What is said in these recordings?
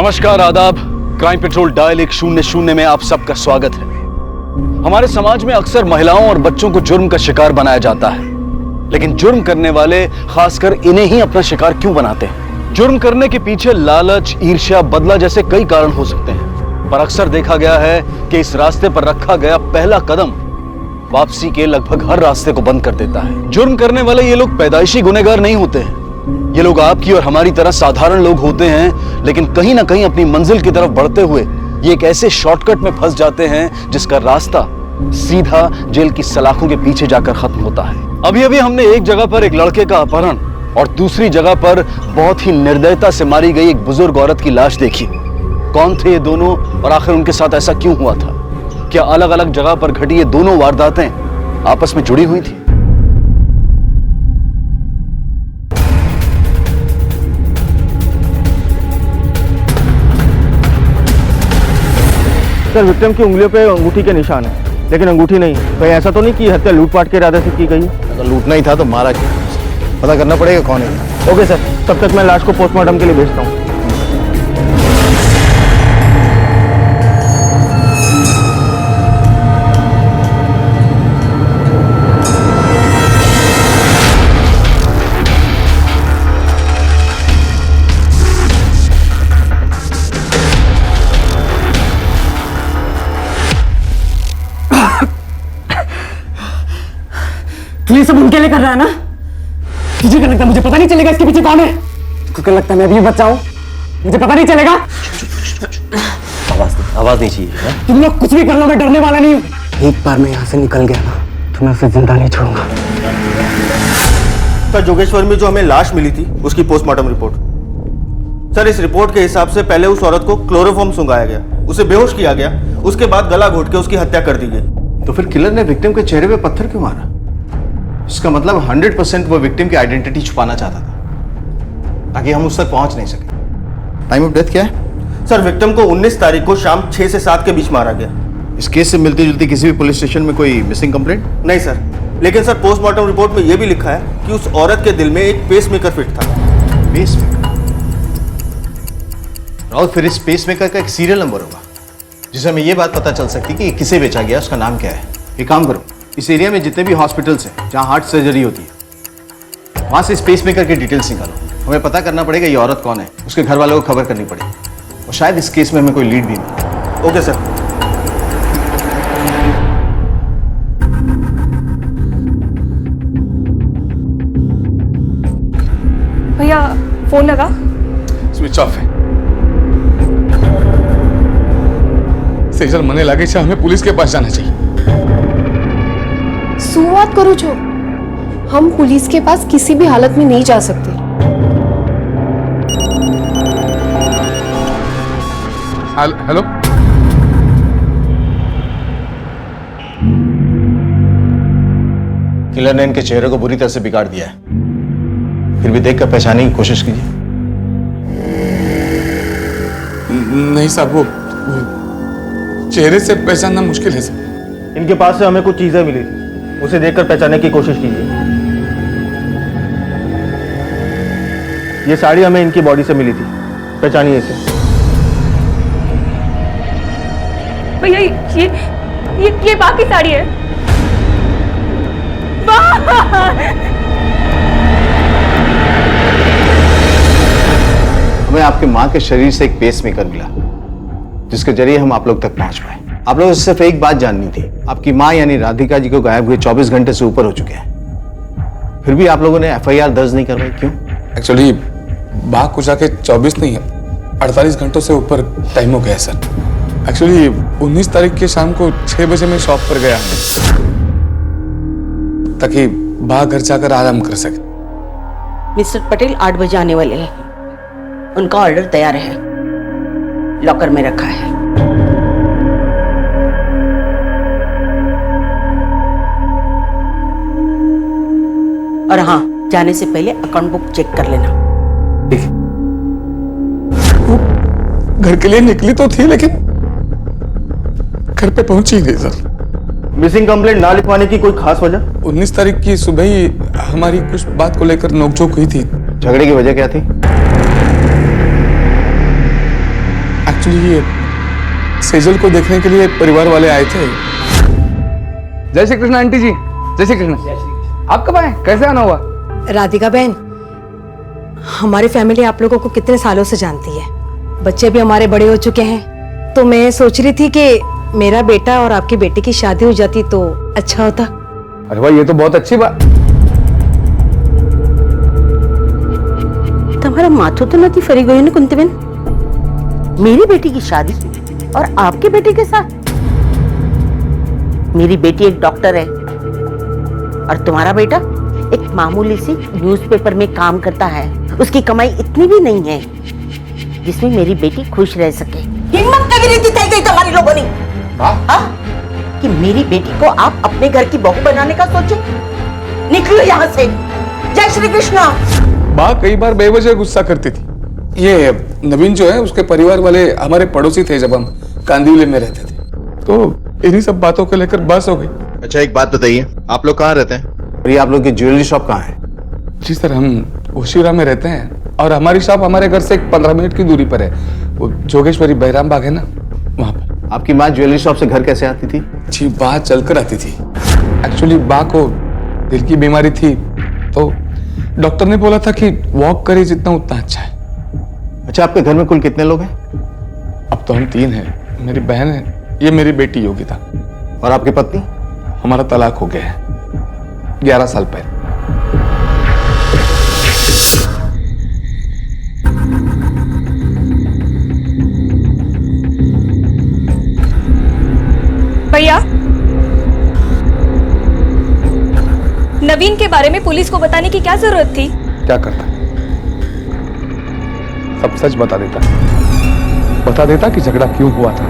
नमस्कार, आदाब। Crime petrol dial 100 में आप सबका स्वागत है। हमारे समाज में अक्सर महिलाओं और बच्चों को जुर्म का शिकार बनाया जाता है, लेकिन जुर्म करने वाले खासकर इन्हें ही अपना शिकार क्यों बनाते हैं? जुर्म करने के पीछे लालच, ईर्ष्या, बदला जैसे कई कारण हो सकते हैं, पर अक्सर देखा गया है कि इस रास्ते पर रखा गया पहला कदम वापसी के लगभग हर रास्ते को बंद कर देता है। जुर्म करने वाले ये लोग पैदाइशी गुनहगार नहीं होते हैं। ये लोग आपकी और हमारी तरह साधारण लोग होते हैं, लेकिन कहीं ना कहीं अपनी मंजिल की तरफ बढ़ते हुए ये एक ऐसे शॉर्टकट में फंस जाते हैं जिसका रास्ता सीधा जेल की सलाखों के पीछे जाकर खत्म होता है। अभी अभी हमने एक जगह पर एक लड़के का अपहरण और दूसरी जगह पर बहुत ही निर्दयता से मारी गई एक बुजुर्ग औरत की लाश देखी। कौन थे ये दोनों और आखिर उनके साथ ऐसा क्यों हुआ था? क्या अलग अलग जगह पर घटी ये दोनों वारदातें आपस में जुड़ी हुई थी? सर, विक्टिम की उंगलियों पे अंगूठी के निशान है, लेकिन अंगूठी नहीं। कहीं ऐसा तो नहीं कि हत्या लूटपाट के इरादे से की गई? अगर लूटना ही था तो मारा क्यों? पता करना पड़ेगा कौन है। ओके सर, तब तक मैं लाश को पोस्टमार्टम के लिए भेजता हूँ। ये सब उनके लिए कर रहा है ना? तुझे क्या लगता है मुझे पता नहीं चलेगा इसके पीछे कौन है? तुझको क्या लगता है मैं अभी बच्चा हूं, मुझे पता नहीं चलेगा? आवाज नहीं चाहिए है? तुम लोग कुछ भी कर लो, मैं डरने वाला नहीं हूं। एक बार मैं यहाँ से निकल गया ना तो मैं उसे जिंदा नहीं छोड़ूंगा। सर, जोगेश्वर में जो हमें लाश मिली थी उसकी पोस्टमार्टम रिपोर्ट। सर, इस रिपोर्ट के हिसाब से पहले उस औरत को क्लोरोफॉर्म सुंघाया गया, उसे बेहोश किया गया, उसके बाद गला घोट के उसकी हत्या कर दी गई। तो फिर किलर ने विक्टिम के चेहरे पे पत्थर क्यों मारा? इसका मतलब 100% वो विक्टिम की आइडेंटिटी छुपाना चाहता था ताकि हम उस तक पहुंच नहीं सके। टाइम ऑफ डेथ क्या है? सर, विक्टिम को 19 तारीख को शाम 6 से 7 के बीच मारा गया। इस केस से मिलती जुलती किसी भी पुलिस स्टेशन में कोई मिसिंग कंप्लेंट? नहीं सर, लेकिन सर पोस्टमार्टम रिपोर्ट में यह भी लिखा है कि उस औरत के दिल में एक पेसमेकर फिट था। पेसमेकर? राहुल, फिर इस पेसमेकर का एक सीरियल नंबर होगा जिससे हमें यह बात पता चल सकती कि किसे बेचा गया, उसका नाम क्या है। एक काम करो, इस एरिया में जितने भी हॉस्पिटल्स हैं जहां हार्ट सर्जरी होती है वहां से स्पेस मेकर की डिटेल्स निकालो। हमें पता करना पड़ेगा ये औरत कौन है, उसके घर वालों को खबर करनी पड़ेगी और शायद इस केस में हमें कोई लीड भी मिले। Okay sir. भैया फोन लगा? स्विच ऑफ है। सेजल, मने लागे छे हमें पुलिस के पास जाना चाहिए। શું વાત करो છો? हम पुलिस के पास किसी भी हालत में नहीं जा सकते। हेलो, किलर ने इनके चेहरे को बुरी तरह से बिगाड़ दिया है, फिर भी देखकर पहचानने की कोशिश कीजिए। नहीं साहब, वो चेहरे से पहचानना मुश्किल है सर। इनके पास से हमें कुछ चीजें मिली थी, उसे देखकर पहचानने की कोशिश कीजिए। ये साड़ी हमें इनकी बॉडी से मिली थी, पहचानिए इसे। भैया ये बाकी साड़ी है। हमें आपके मां के शरीर से एक पेसमेकर मिला जिसके जरिए हम आप लोग तक पहुंच पाए। आप लोगों से सिर्फ एक बात जाननी थी, आपकी मां यानी राधिका जी को गायब हुए 24 घंटे से ऊपर हो चुके हैं, फिर भी आप लोगों ने एफआईआर दर्ज नहीं करवाई, क्यों? एक्चुअली बाघ को जाके 24 नहीं 48 घंटों से ऊपर टाइम हो गया सर। एक्चुअली 19 तारीख की शाम को 6 बजे मैं शॉप पर गया ताकि बाघ घर जाकर आराम कर सके। मिस्टर पटेल 8 बजे आने वाले हैं, उनका ऑर्डर तैयार है, लॉकर में रखा है। और हाँ, जाने से पहले अकाउंट बुक चेक कर लेना। वो घर के लिए निकली तो थी लेकिन घर पे पहुंची नहीं सर। मिसिंग कंप्लेंट ना लिखवाने की कोई खास वजह? 19 तारीख की सुबह ही हमारी कुछ बात को लेकर नोकझोंक हुई थी। झगड़े की वजह क्या थी? एक्चुअली ये सेजल को देखने के लिए परिवार वाले आए थे। जय श्री कृष्ण आंटी जी, जय श्री कृष्ण। आप कब आए, कैसे आना हुआ? राधिका बहन, हमारी फैमिली आप लोगों को कितने सालों से जानती है, बच्चे भी हमारे बड़े हो चुके हैं, तो मैं सोच रही थी कि मेरा बेटा और आपकी बेटी की शादी हो जाती तो अच्छा होता। अरे वाह, ये तो बहुत अच्छी बात। तुम्हारा माथो तो नहीं फरी गई ना कुंतीबेन, मेरी बेटी की शादी और आपके बेटे के साथ। मेरी बेटी एक डॉक्टर है और तुम्हारा बेटा एक मामूली सी न्यूज़पेपर में काम करता है। उसकी कमाई इतनी भी नहीं है जिसमें मेरी बेटी खुश रह सके। हिम्मत कभी नहीं दिखाई गई तुम्हारी लोगों ने कि मेरी बेटी को आप अपने घर की बहू बनाने का सोचे। निकलो यहाँ से। जय श्री कृष्णा। माँ कई बार बेवजह गुस्सा करती थी। ये नवीन जो है उसके परिवार वाले हमारे पड़ोसी थे जब हम कांदिवली में रहते थे, तो इन्हीं सब बातों को लेकर बहस हो गई। अच्छा एक बात बताइए, आप लोग कहाँ रहते हैं और ये आप लोग की ज्वेलरी शॉप कहाँ है? जी सर, हम ओशिरा में रहते हैं और हमारी शॉप हमारे घर से 15 मिनट की दूरी पर है। वो जोगेश्वरी बहराम बाग है ना, वहाँ पर। आपकी माँ ज्वेलरी शॉप से घर कैसे आती थी? जी बाहर चलकर आती थी। एक्चुअली बा को दिल की बीमारी थी, तो डॉक्टर ने बोला था कि वॉक करे जितना उतना अच्छा है। अच्छा, आपके घर में कुल कितने लोग हैं? अब तो हम 3 हैं। मेरी बहन है, ये मेरी बेटी योगिता। और आपकी पत्नी? हमारा तलाक हो गया है 11 साल पहले। भैया, नवीन के बारे में पुलिस को बताने की क्या जरूरत थी? क्या करता, सब सच बता देता कि झगड़ा क्यों हुआ था।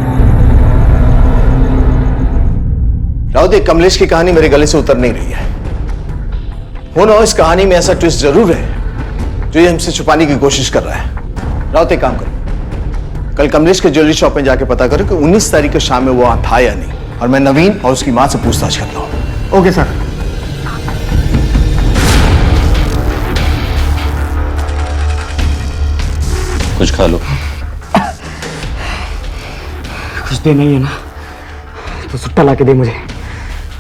राउत, एक कमलेश की कहानी मेरे गले से उतर नहीं रही है। हो ना हो इस कहानी में ऐसा ट्विस्ट जरूर है जो ये हमसे छुपाने की कोशिश कर रहा है। राउत, एक काम करो, कल कमलेश के ज्वेलरी शॉप में जाके पता करो कि 19 तारीख के शाम में वो वहां था या नहीं, और मैं नवीन और उसकी मां से पूछताछ करता हूं। Okay sir. कुछ खा लो। कुछ दे नहीं है ना तो सुट्टा ला के दे, मुझे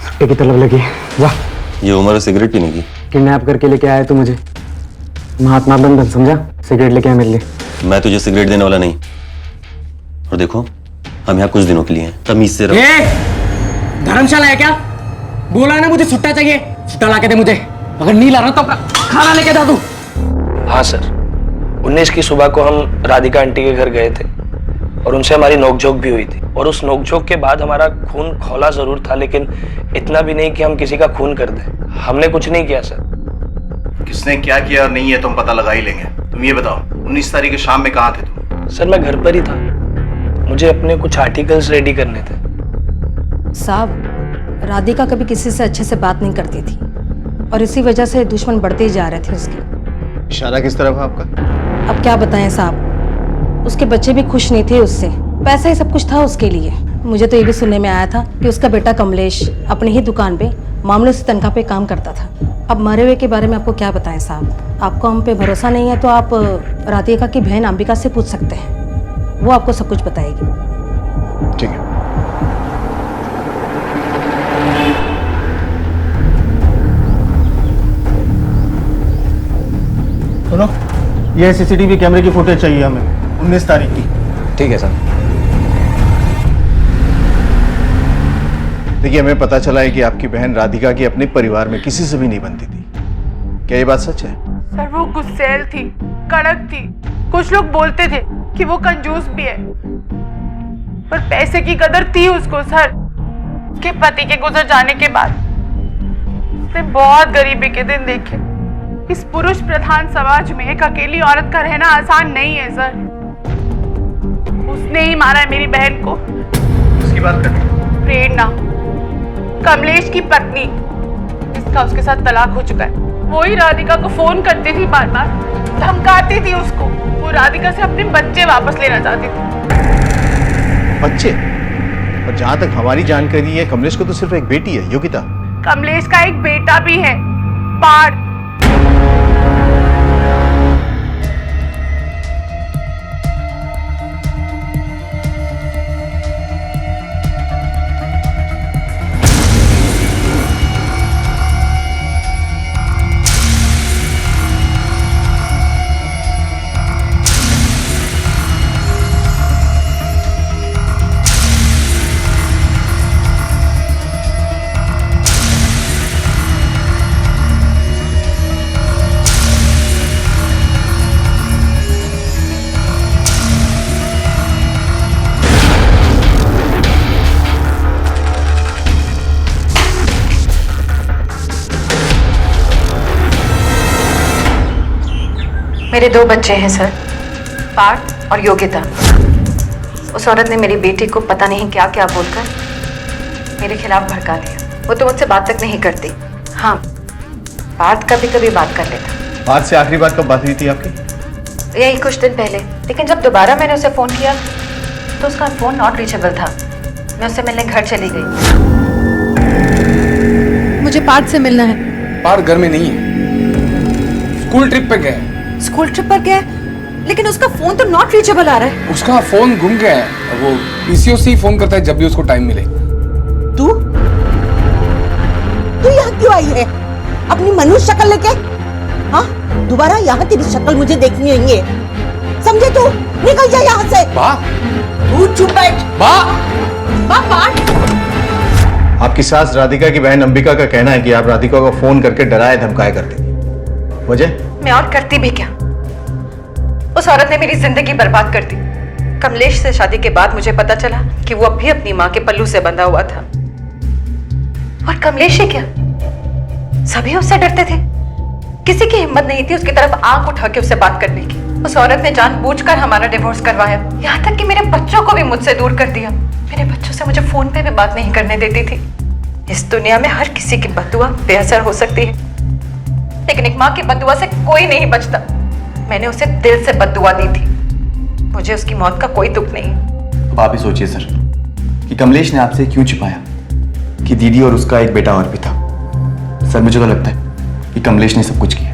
सुट्टे की तलब लगी है। वाह, ये उम्र है सिगरेट पीने की। किडनैप करके लेके आया तू मुझे, महात्मा बंधन समझा? सिगरेट लेके आया मेरे लिए। मैं तुझे सिगरेट देने वाला नहीं। और देखो, हम यहाँ कुछ दिनों के लिए हैं, तमीज से रहो। धर्मशाला है क्या? बोला है ना मुझे सुट्टा चाहिए, सुट्टा ला के दे मुझे। अगर नहीं ला रहा तो अपना खाना लेके जा तू। हाँ सर, 19 की सुबह को हम राधिका आंटी के घर गए थे और उनसे हमारी नोकझोंक भी हुई थी। और उस नोकझोंक के बाद हमारा खून खौला जरूर था, लेकिन इतना भी नहीं कि हम किसी का खून कर दें। हमने कुछ नहीं किया सर। किसने क्या किया और नहीं है तुम पता लगा ही लेंगे। तुम ये बताओ, 19 तारीख के शाम में कहाँ थे तुम? सर मैं घर पर ही था, मुझे अपने कुछ आर्टिकल्स रेडी करने थे। साहब, राधिका कभी किसी से अच्छे से बात नहीं करती थी और इसी वजह से दुश्मन बढ़ते ही जा रहे थे उसके। इशारा किस तरफ है आपका? अब क्या बताएं साहब, उसके बच्चे भी खुश नहीं थे उससे, पैसा ही सब कुछ था उसके लिए। मुझे तो ये भी सुनने में आया था कि उसका बेटा कमलेश अपनी ही दुकान पे मामूली सी तनख्वाह पे काम करता था। अब मरे हुए के बारे में आपको क्या बताएं साहब, आपको हम पे भरोसा नहीं है तो आप राधिका की बहन अंबिका से पूछ सकते हैं, वो आपको सब कुछ बताएगी। ठीक है। सुनो, ये सीसीटीवी कैमरे की फुटेज चाहिए हमें 19 तारीख की। ठीक है सर। देखिए, हमें पता चला है कि आपकी बहन राधिका की अपने परिवार में किसी से भी नहीं बनती थी। क्या ये बात सच है? सर वो गुस्सैल थी, कड़क थी। कुछ लोग बोलते थे कि वो कंजूस भी है, पर पैसे की कदर थी उसको सर। उसके पति के गुजर जाने के बाद उसने बहुत गरीबी के दिन देखे। इस पुरुष प्रधान समाज में एक अकेली औरत का रहना आसान नहीं है सर। उसने ही मारा है मेरी बहन को। किसकी बात कर रही हैं? प्रेरणा, कमलेश की पत्नी, जिसका उसके साथ तलाक हो चुका है। वो ही राधिका को फोन करती थी, बार बार धमकाती थी उसको। वो राधिका से अपने बच्चे वापस लेना चाहती थी। बच्चे? और जहां तक हमारी जानकारी है, कमलेश को तो सिर्फ एक बेटी है, योगिता। कमलेश का एक बेटा भी है, पार्थ। मेरे 2 बच्चे हैं सर, पार्थ और योगिता। उस औरत ने मेरी बेटी को पता नहीं क्या क्या बोलकर मेरे खिलाफ भड़का दिया। वो तो मुझसे बात तक नहीं करती। हाँ, पार्थ कभी कभी बात कर लेता। पार्थ से आखिरी बार कब बात हुई थी आपकी? यही कुछ दिन पहले, लेकिन जब दोबारा मैंने उसे फ़ोन किया तो उसका फ़ोन नॉट रीचेबल था। मैं उससे मिलने घर चली गई। मुझे पार्थ से मिलना है। पार्थ घर में नहीं है, स्कूल ट्रिप पे गया है। स्कूल ट्रिप पर गया है? लेकिन उसका फ़ोन तो नॉट रीचेबल आ रहा है। उसका फोन गुम गया है। वो पीसीओ से ही फोन करता है जब भी उसको टाइम मिले। तू यहाँ क्यों आई है? अपनी मनुष्य शक्ल लेके? हाँ, दोबारा यहाँ तेरी शक्ल मुझे देखनी नहीं है, समझे तू? निकल जा यहाँ से। बा, तू चुप बैठ। बा, आपकी सास राधिका की बहन अंबिका का कहना है कि आप राधिका को फोन करके डराए धमकाए करते। वजह? मैं और करती भी क्या? उस औरत ने मेरी जिंदगी बर्बाद कर दी। कमलेश से शादी के बाद मुझे पता चला कि वो अब भी अपनी माँ के पल्लू से बंधा हुआ था। और कमलेश ही क्या, सभी उससे डरते थे। किसी की हिम्मत नहीं थी उसकी तरफ आंख उठा के उससे बात करने की। उस औरत ने जानबूझकर हमारा डिवोर्स करवाया, यहाँ तक कि मेरे बच्चों को भी मुझसे दूर कर दिया। मेरे बच्चों से मुझे फोन पे भी बात नहीं करने देती थी। इस दुनिया में हर किसी की बद्दुआ बेअसर हो सकती है, लेकिन एक माँ की बद्दुआ से कोई नहीं बचता। मैंने उसे दिल से बद्दुआ दी थी। मुझे उसकी मौत का कोई दुख नहीं। अब आप ही सोचिए सर कि कमलेश ने आपसे क्यों छिपाया कि दीदी और उसका एक बेटा और भी था। सर मुझे तो लगता है कि कमलेश ने सब कुछ किया।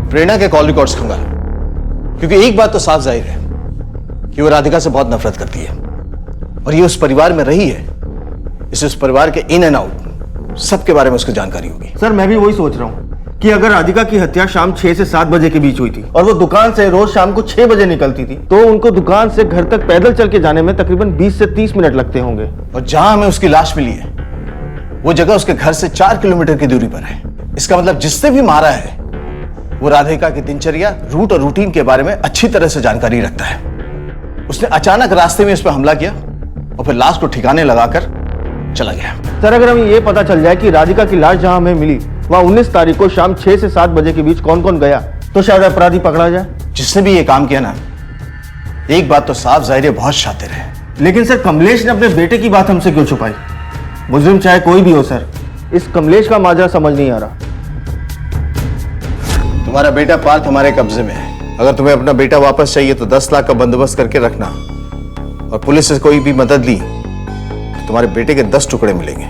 प्रेरणा के कॉल रिकॉर्ड्स खंगाल, क्योंकि एक बात तो साफ जाहिर है कि वो राधिका से बहुत नफरत करती है और ये उस परिवार में रही है, इसे उस परिवार के इन एंड आउट सबके बारे में उसको जानकारी होगी। सर मैं भी वही सोच रहा हूँ कि अगर राधिका की हत्या शाम 6 से 7 बजे के बीच हुई थी और वो दुकान से रोज शाम को 6 बजे निकलती थी, तो उनको दुकान से घर तक पैदल चल के जाने में तकरीबन 20 से 30 मिनट लगते होंगे। और जहां हमें उसकी लाश मिली है वो जगह उसके घर से 4 किलोमीटर की दूरी पर है। इसका मतलब जिसने भी मारा है वो राधिका की दिनचर्या, रूट और रूटीन के बारे में अच्छी तरह से जानकारी रखता है। उसने अचानक रास्ते में इस पर हमला किया और फिर लाश को ठिकाने लगाकर चला गया। सर अगर हमें ये पता चल जाए कि राधिका की लाश जहां हमें मिली वहां 19 तारीख को शाम 6 से 7 बजे के बीच कौन कौन गया, तो शायद अपराधी पकड़ा जाए। जिसने भी ये काम किया ना, एक बात तो साफ जाहिर है, बहुत शातिर है। लेकिन सर कमलेश ने अपने बेटे की बात हमसे क्यों छुपाई? मुजरिम चाहे कोई भी हो सर, इस कमलेश का माजरा समझ नहीं आ रहा। तुम्हारा बेटा पार्थ हमारे कब्जे में है। अगर तुम्हें अपना बेटा वापस चाहिए तो 10 लाख का बंदोबस्त करके रखना, और पुलिस से कोई भी मदद ली तो तुम्हारे बेटे के 10 टुकड़े मिलेंगे।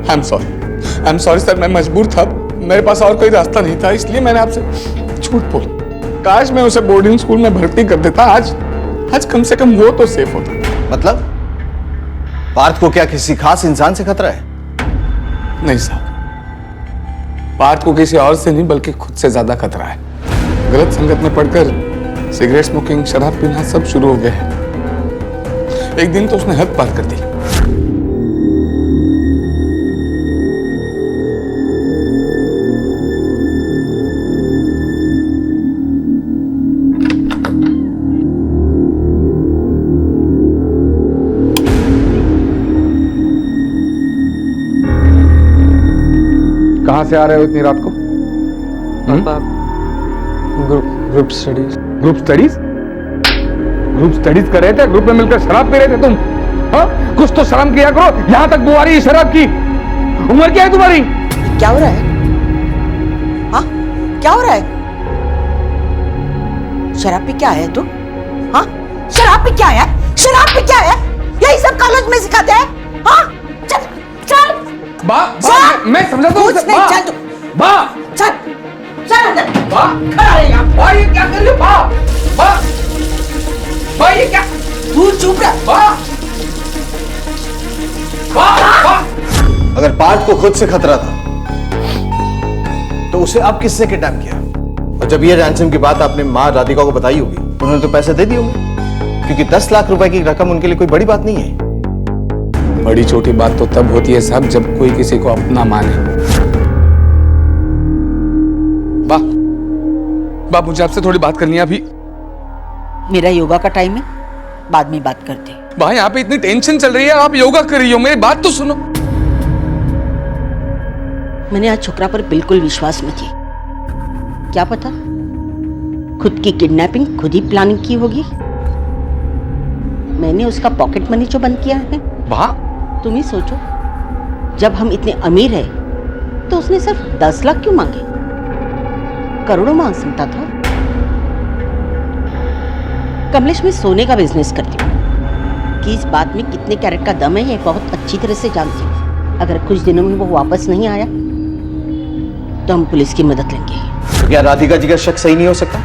आई एम सॉरी सर, मैं मजबूर था, मेरे पास और कोई रास्ता नहीं था, इसलिए मैंने आपसे झूठ बोला। काश मैं उसे बोर्डिंग स्कूल में भर्ती कर देता, आज कम से कम वो तो सेफ होता। मतलब पार्थ को क्या किसी खास इंसान से खतरा है? नहीं साहब, पार्थ को किसी और से नहीं बल्कि खुद से ज्यादा खतरा है। गलत संगत में पड़कर सिगरेट स्मोकिंग, शराब पीना सब शुरू हो गया है। एक दिन तो उसने हद पार कर दी। कहाँ से आ रहे हो इतनी रात को? Group studies. Group studies? Group studies कर रहे थे, ग्रुप में मिलकर शराब पी रहे थे तुम? हाँ, कुछ तो शर्म किया करो, यहां तक बुआरी है शराब की। उम्र क्या है तुम्हारी? क्या हो रहा है? हाँ, क्या हो रहा है? शराब पी क्या है तू? हाँ, शराब पी क्या है? शराब पी क्या है? यही सब कॉलेज में सिखाते हैं? हाँ, चल चल। मैं समझाता हूँ। कुछ नहीं, चल तू। चल चल अंदर। खड़ा रह यहाँ। ये क्या कर रही हो? ये क्या? तू चुप रह। अगर पार्थ को खुद से खतरा था तो उसे अब किसने किडनैप किया? और जब ये रैंसम की बात आपने मां राधिका को बताई होगी तो उन्होंने तो पैसे दे दिए होंगे, क्योंकि 10 लाख रुपए की रकम उनके लिए कोई बड़ी बात नहीं है। बड़ी छोटी बात तो तब होती है साहब जब कोई किसी को अपना माने। बा मुझे आपसे थोड़ी बात करनी है अभी। मेरा योगा का टाइम है, बाद में बात करते हैं। भाई यहाँ पे इतनी टेंशन चल रही है, आप योगा कर रही हो, मेरी बात तो सुनो। मैंने आज छोकरा पर बिल्कुल विश्वास नहीं किया। क्या पता खुद की किडनैपिंग खुद ही प्लानिंग की होगी। मैंने उसका पॉकेट मनी जो बंद किया है। वाह, तुम ही सोचो, जब हम इतने अमीर हैं तो उसने सिर्फ 10 लाख क्यों मांगे? करोड़ों मांग सकता था। कमलेश में सोने का बिजनेस करती हूँ कि इस बात में कितने कैरेट का दम है ये बहुत अच्छी तरह से जानती हूँ। अगर कुछ दिनों में वो वापस नहीं आया तो हम पुलिस की मदद लेंगे। तो क्या राधिका जी का शक सही नहीं हो सकता?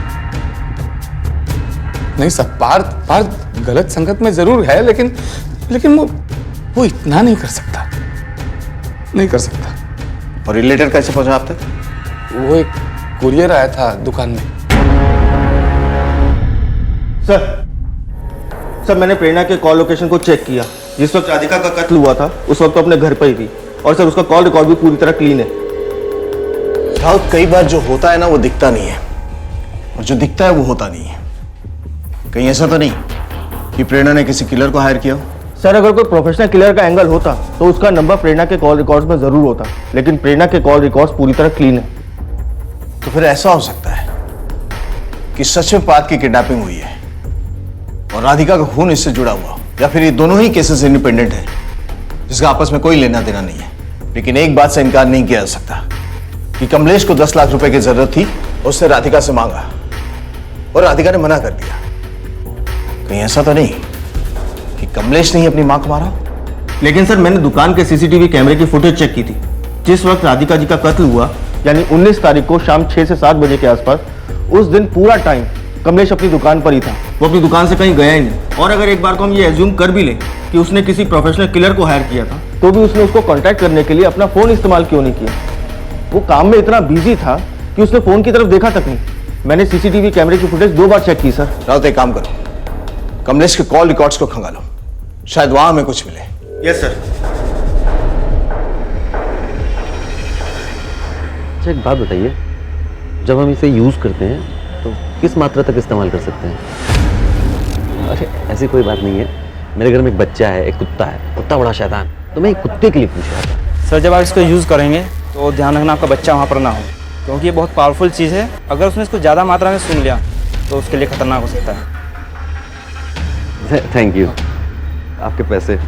नहीं सर, पार्थ गलत संगत में जरूर है, लेकिन वो इतना नहीं कर सकता। और ये लेटर कैसे पहुंचा आप तक? वो एक कुरियर आया था दुकान में। सर मैंने प्रेरणा के कॉल लोकेशन को चेक किया। जिस वक्त राधिका का कत्ल हुआ था उस वक्त तो अपने घर पर ही थी, और सर उसका कॉल रिकॉर्ड भी पूरी तरह क्लीन है। राउत, कई बार जो होता है ना वो दिखता नहीं है, और जो दिखता है वो होता नहीं है। कहीं ऐसा तो नहीं कि प्रेरणा ने किसी किलर को हायर किया हो? सर अगर कोई प्रोफेशनल किलर का एंगल होता तो उसका नंबर प्रेरणा के कॉल रिकॉर्ड्स में जरूर होता, लेकिन प्रेरणा के कॉल रिकॉर्ड्स पूरी तरह क्लीन है। तो फिर ऐसा हो सकता है कि सच में पार्थ की किडनैपिंग हुई है और राधिका का खून इससे जुड़ा हुआ, या फिर ये दोनों ही केसेस इंडिपेंडेंट हैं जिसका आपस में कोई लेना देना नहीं है। लेकिन एक बात से इनकार नहीं किया जा सकता कि कमलेश को 10 लाख रुपए की जरूरत थी, उसने राधिका से मांगा और राधिका ने मना कर दिया। कहीं ऐसा तो नहीं कि कमलेश ने ही अपनी मां को मारा? लेकिन सर मैंने दुकान के सीसीटीवी कैमरे की फुटेज चेक की थी। जिस वक्त राधिका जी का कत्ल हुआ यानी 19 तारीख को शाम 6 से 7 बजे के आसपास, उस दिन पूरा टाइम कमलेश अपनी दुकान पर ही था। वो अपनी दुकान से कहीं गया ही नहीं। और अगर एक बार को हम ये एज्यूम कर भी लें कि उसने किसी प्रोफेशनल किलर को हायर किया था, तो भी उसने उसको कांटेक्ट करने के लिए अपना फोन इस्तेमाल क्यों नहीं किया? वो काम में इतना बिजी था कि उसने फोन की तरफ देखा तक नहीं। मैंने सीसीटीवी कैमरे की फुटेज 2 बार चेक की सर। राउत, एक काम करो, कमलेश के कॉल रिकॉर्ड्स को खंगालो, शायद वहां हमें कुछ मिले। Yes sir. अच्छा एक बात बताइए, जब हम इसे यूज करते हैं तो किस मात्रा तक इस्तेमाल कर सकते हैं? अरे ऐसी कोई बात नहीं है, मेरे घर में एक बच्चा है, एक कुत्ता है, कुत्ता बड़ा शैतान, तो मैं एक कुत्ते के लिए पूछ रहा था। सर जब आप इसको यूज़ करेंगे तो ध्यान रखना आपका बच्चा वहाँ पर ना हो, क्योंकि ये बहुत पावरफुल चीज़ है। अगर उसने इसको ज़्यादा मात्रा में सुन लिया तो उसके लिए खतरनाक हो सकता है। थैंक यू, आपके पैसे।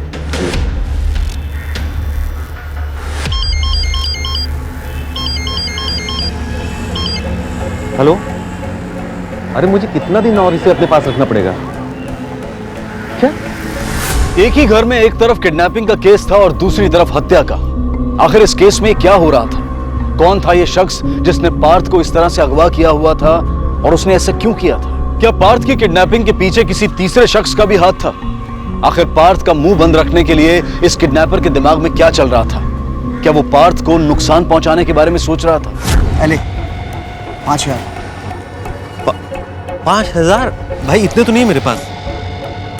हेलो, अरे मुझे कितना दिन और इसे अपने पास रखना पड़ेगा? क्या? एक ही घर में एक तरफ किडनैपिंग का केस था और दूसरी तरफ हत्या का। आखिर इस केस में क्या हो रहा था? कौन था ये शख्स जिसने पार्थ को इस तरह से अगवा किया हुआ था, और उसने ऐसा क्यों किया था? क्या पार्थ की किडनैपिंग के पीछे किसी तीसरे शख्स का भी हाथ था? आखिर पार्थ का मुंह बंद रखने के लिए इस किडनैपर के दिमाग में क्या चल रहा था? क्या वो पार्थ को नुकसान पहुंचाने के बारे में सोच रहा था? अले 5,000। 5,000? भाई इतने तो नहीं है मेरे पास।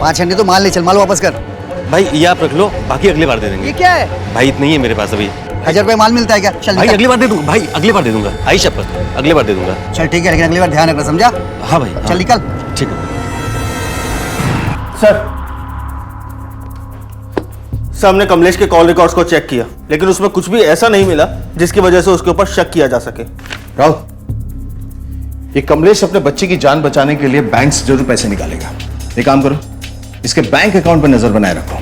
5 घंटे तो माल ले चल, माल वापस कर। भाई ये आप रख लो, बाकी अगली बार दे देंगे। ये क्या है? भाई इतना ही है मेरे पास अभी। 1000 रुपए माल मिलता है क्या? चल भाई अगली बार दे दूंगा, भाई अगली बार दे दूंगा, आई शपथ, अगली बार दे दूंगा। चल ठीक है, लेकिन अगली बार ध्यान रखना, समझा? हाँ भाई, चल निकल। ठीक है सर। हमने कमलेश के कॉल रिकॉर्ड्स को चेक किया, लेकिन उसमें कुछ भी ऐसा नहीं मिला जिसकी वजह से उसके ऊपर शक किया जा सके। राहुल, ये कमलेश अपने बच्चे की जान बचाने के लिए बैंक से जरूर पैसे निकालेगा। एक काम करो, इसके बैंक अकाउंट पर नजर बनाए रखो।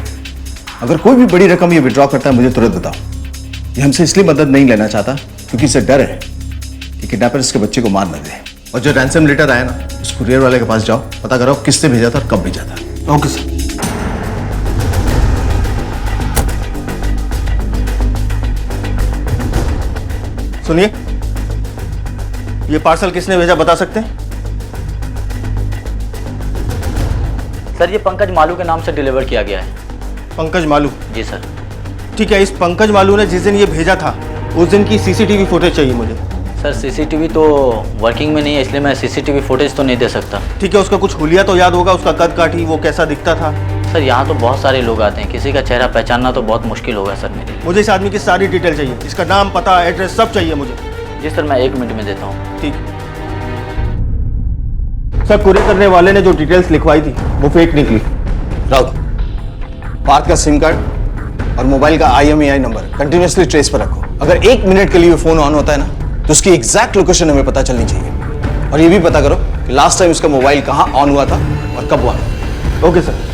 अगर कोई भी बड़ी रकम ये विड्रॉ करता है मुझे तुरंत बताओ। ये हमसे इसलिए मदद नहीं लेना चाहता क्योंकि इसे डर है कि किडनैपर इसके बच्चे को मार न दे। और जो रैंसम लेटर आया ना, उस कुरियर वाले के पास जाओ, पता करो किससे भेजा था और कब भेजा था। Okay sir. सुनिए, ये पार्सल किसने भेजा बता सकते हैं? सर ये पंकज मालू के नाम से डिलीवर किया गया है। पंकज मालू? जी सर। ठीक है, इस पंकज मालू ने जिस दिन ये भेजा था उस दिन की सीसीटीवी फुटेज चाहिए मुझे। सर सीसीटीवी तो वर्किंग में नहीं है, इसलिए मैं सीसीटीवी फुटेज तो नहीं दे सकता। ठीक है, उसका कुछ हुलिया तो याद होगा, उसका कद काठी, वो कैसा दिखता था? सर यहाँ तो बहुत सारे लोग आते हैं, किसी का चेहरा पहचानना तो बहुत मुश्किल होगा सर मेरे लिए। मुझे इस आदमी की सारी डिटेल चाहिए, इसका नाम, पता, एड्रेस सब चाहिए मुझे। जी सर, मैं 1 मिनट में देता हूँ। ठीक। सर कुरियर करने वाले ने जो डिटेल्स लिखवाई थी वो फेक निकली। राउत, पार्थ का सिम कार्ड और मोबाइल का IMEI नंबर कंटिन्यूअसली ट्रेस पर रखो। अगर 1 मिनट के लिए वो फोन ऑन होता है ना तो उसकी एग्जैक्ट लोकेशन हमें पता चलनी चाहिए। और ये भी पता करो कि लास्ट टाइम उसका मोबाइल कहां ऑन हुआ था और कब ऑन। Okay sir.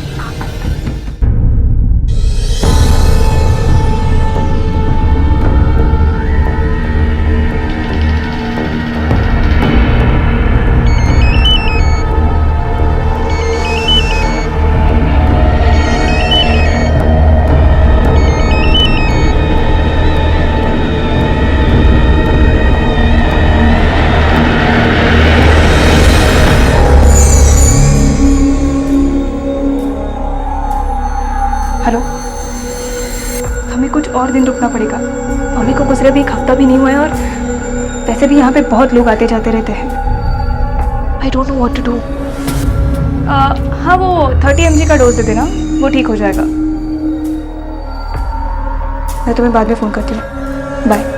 हेलो, हमें कुछ और दिन रुकना पड़ेगा। मम्मी को गुजरे भी 1 हफ्ता भी नहीं हुआ है और वैसे भी यहाँ पे बहुत लोग आते जाते रहते हैं। I don't know what to do. हाँ, वो 30 mg का डोज दे देना, वो ठीक हो जाएगा। मैं तुम्हें बाद में फ़ोन करती हूँ। बाय।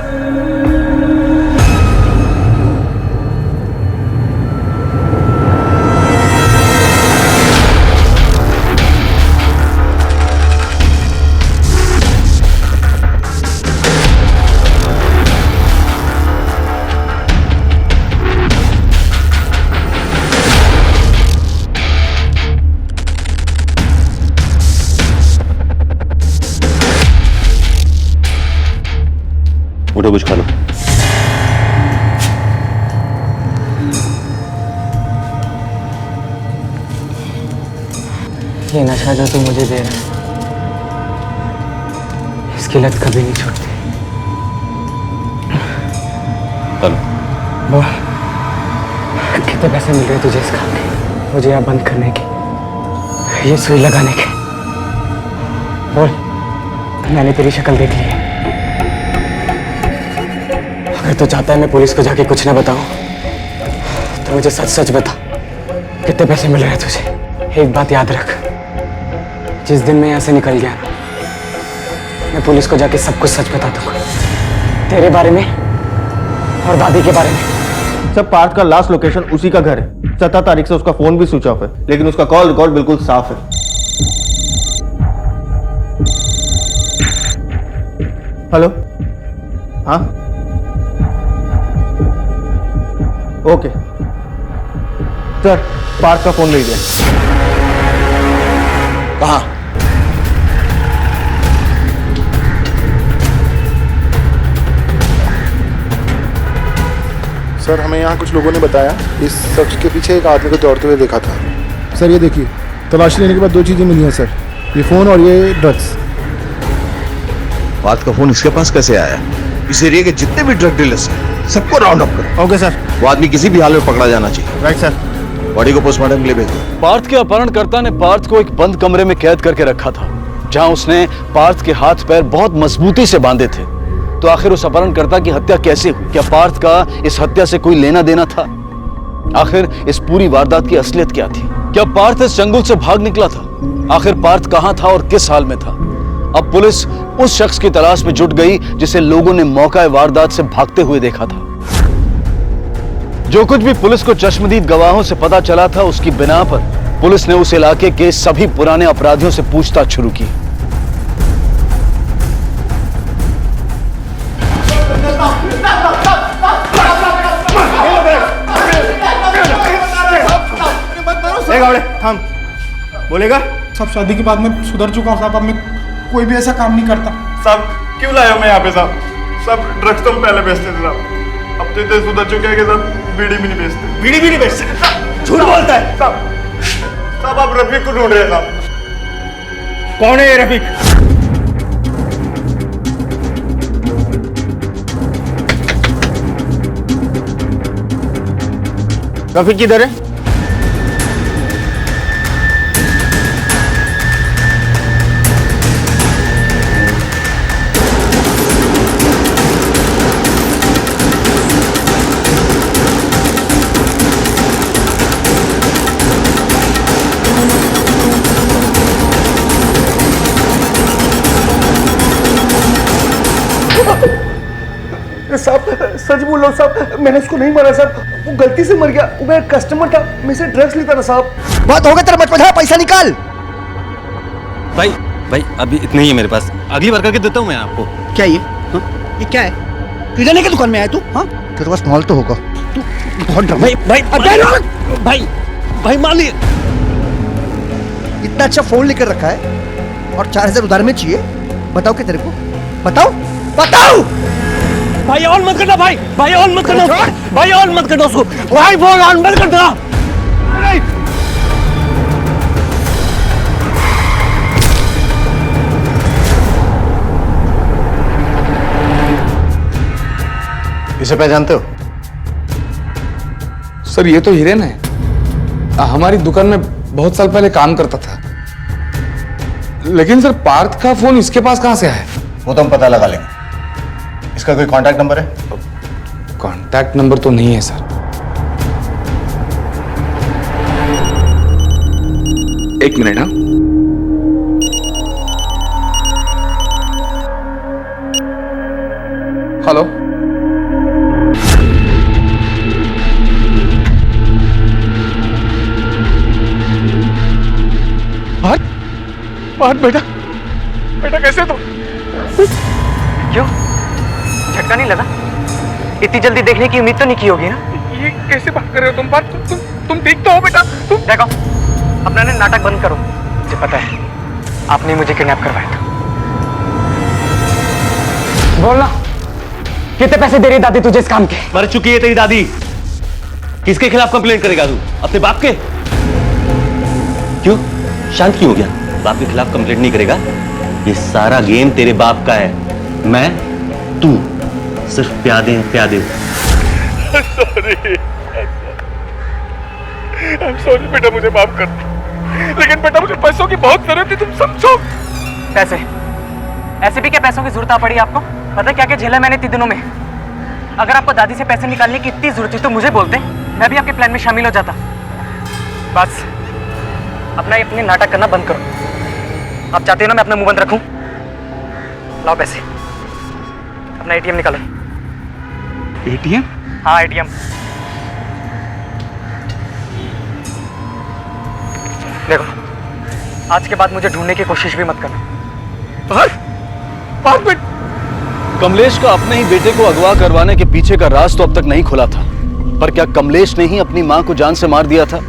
उठो, कुछ खा लो। ये नशा जो तू मुझे दे रहा है, इसकी लत कभी नहीं छूटती। बोल, कितने पैसे मिल रहे तुझे इस काम के, मुझे यहाँ बंद करने के, ये सुई लगाने के? बोल, मैंने तेरी शक्ल देख ली है। अगर तू चाहता है मैं पुलिस को जाके कुछ ना बताऊं तो मुझे सच सच बता, कितने पैसे मिल रहे हैं तुझे? एक बात याद रख, जिस दिन मैं यहाँ से निकल गया ना, मैं पुलिस को जाके सब कुछ सच बता दूंगा, तेरे बारे में और दादी के बारे में। सब पार्थ का लास्ट लोकेशन उसी का घर है। 17 तारीख से उसका फोन भी स्विच ऑफ है, लेकिन उसका कॉल रिकॉर्ड बिल्कुल साफ है। हेलो, हाँ, ओके सर, पार्थ का फोन मिल गया। कहाँ? सर, हमें यहाँ कुछ लोगों ने बताया इस शख्स के पीछे एक आदमी को दौड़ते हुए देखा था। सर ये देखिए, तलाशी लेने के बाद 2 चीजें मिली हैं सर, ये फोन और ये ड्रग्स। पार्थ का फोन इसके पास कैसे आया? इस एरिया के जितने भी ड्रग डीलर्स हैं सबको राउंड अप करो। Okay sir. वो आदमी किसी भी हाल में पकड़ा जाना चाहिए। Right sir. बॉडी को पोस्टमार्टम के लिए भेज दो। पार्थ के अपहरणकर्ता ने पार्थ को एक बंद कमरे में कैद करके रखा था, जहां उसने पार्थ के हाथ पैर बहुत मजबूती से बांधे थे। तो आखिर उस अपहरणकर्ता की हत्या कैसे हुई? क्या पार्थ का इस हत्या से कोई लेना देना था? आखिर इस पूरी वारदात की असलियत क्या थी? क्या पार्थ इस जंगल से भाग निकला था? आखिर पार्थ कहां था और किस हाल में था? अब पुलिस उस शख्स की तलाश में जुट गई जिसे लोगों ने मौका वारदात से भागते हुए देखा था। जो कुछ भी पुलिस को चश्मदीद गवाहों से पता चला था, उसकी बिना पर पुलिस ने उस इलाके के सभी पुराने अपराधियों से पूछताछ शुरू की। थाम, बोलेगा? सब शादी के बाद में सुधर चुका हूँ साहब, अब मैं कोई भी ऐसा काम नहीं करता। साहब क्यों लाए हो मैं यहाँ पे साहब? सब ड्रग्स तो हम पहले बेचते थे साहब, अब तो इतने सुधर चुके हैं कि साहब बीड़ी भी नहीं बेचते। बीड़ी भी नहीं बेचते? झूठ बोलता है साहब आप रफीक को ढूंढ रहे हैं साहब। कौन है ये रफीक? रफीक किधर है? साहब सच बोल रहा हूँ साहब, मैंने उसको नहीं मारा साहब, वो गलती से मर गया। वो मेरा कस्टमर था, मैं से ड्रग्स लेता था साहब। बात हो गया तेरा बचपन, पैसा निकाल। भाई अभी इतना ही है मेरे पास, अगली बार करके देता हूँ मैं आपको। क्या ये? ये क्या है? किराने की दुकान में आया तू? हाँ? तेरे पास माल तो होगा। तू बहुत भाई भाई मान लिए। इतना अच्छा फोन लेकर रखा है और 4000 उधार में चाहिए। बताओ क्या तेरे को? बताओ बताओ। भाई ऑन मत करना भाई, भाई ऑन मत करना, भाई ऑन मत करना उसको, भाई फोन ऑन मत करना। इसे पहचानते हो? सर ये तो हिरेन है, हमारी दुकान में बहुत साल पहले काम करता था। लेकिन सर पार्थ का फोन इसके पास कहां से आया? वो तो हम पता लगा लेंगे। इसका कोई कांटेक्ट नंबर है? कांटेक्ट नंबर तो नहीं है सर। एक मिनट। हाँ हेलो, पार्थ बेटा, बेटा कैसे तुम? क्यों? झटका नहीं लगा? इतनी जल्दी देखने की उम्मीद तो नहीं की होगी ना? ये कैसे बात कर रहे हो तुम पार्थ? तुम ठीक तो हो बेटा? तुम देखो, अपना ने नाटक बंद करो। मुझे पता है आपने मुझे किडनैप करवाया था। बोलना, कितने पैसे दे रही दादी तुझे इस काम के? मर चुकी है तेरी दादी। किसके खिलाफ कंप्लेंट करेगा तू? अपने बाप के? क्यों शांत क्यों हो गया? बाप के खिलाफ कंप्लेंट नहीं करेगा? ये सारा गेम तेरे बाप का है। मैं तू सिर्फ प्यादे प्यादे। सॉरी बेटा, मुझे माफ कर। लेकिन बेटा मुझे पैसों की बहुत जरूरत थी, तुम समझो। पैसे? ऐसे भी क्या पैसों की जरूरत आ पड़ी आपको? पता है क्या क्या झेला मैंने इतने दिनों में? अगर आपको दादी से पैसे निकालने की इतनी जरूरत थी तो मुझे बोलते, मैं भी आपके प्लान में शामिल हो जाता। बस अपना अपने नाटक करना बंद करो। आप चाहते हो ना मैं अपना मुंह बंद रखूं? लाओ पैसे, अपना एटीएम निकालो। एटीएम? हाँ एटीएम। देखो, आज के बाद मुझे ढूंढने की कोशिश भी मत करना। कमलेश का अपने ही बेटे को अगवा करवाने के पीछे का राज तो अब तक नहीं खुला था, पर क्या कमलेश ने ही अपनी मां को जान से मार दिया था?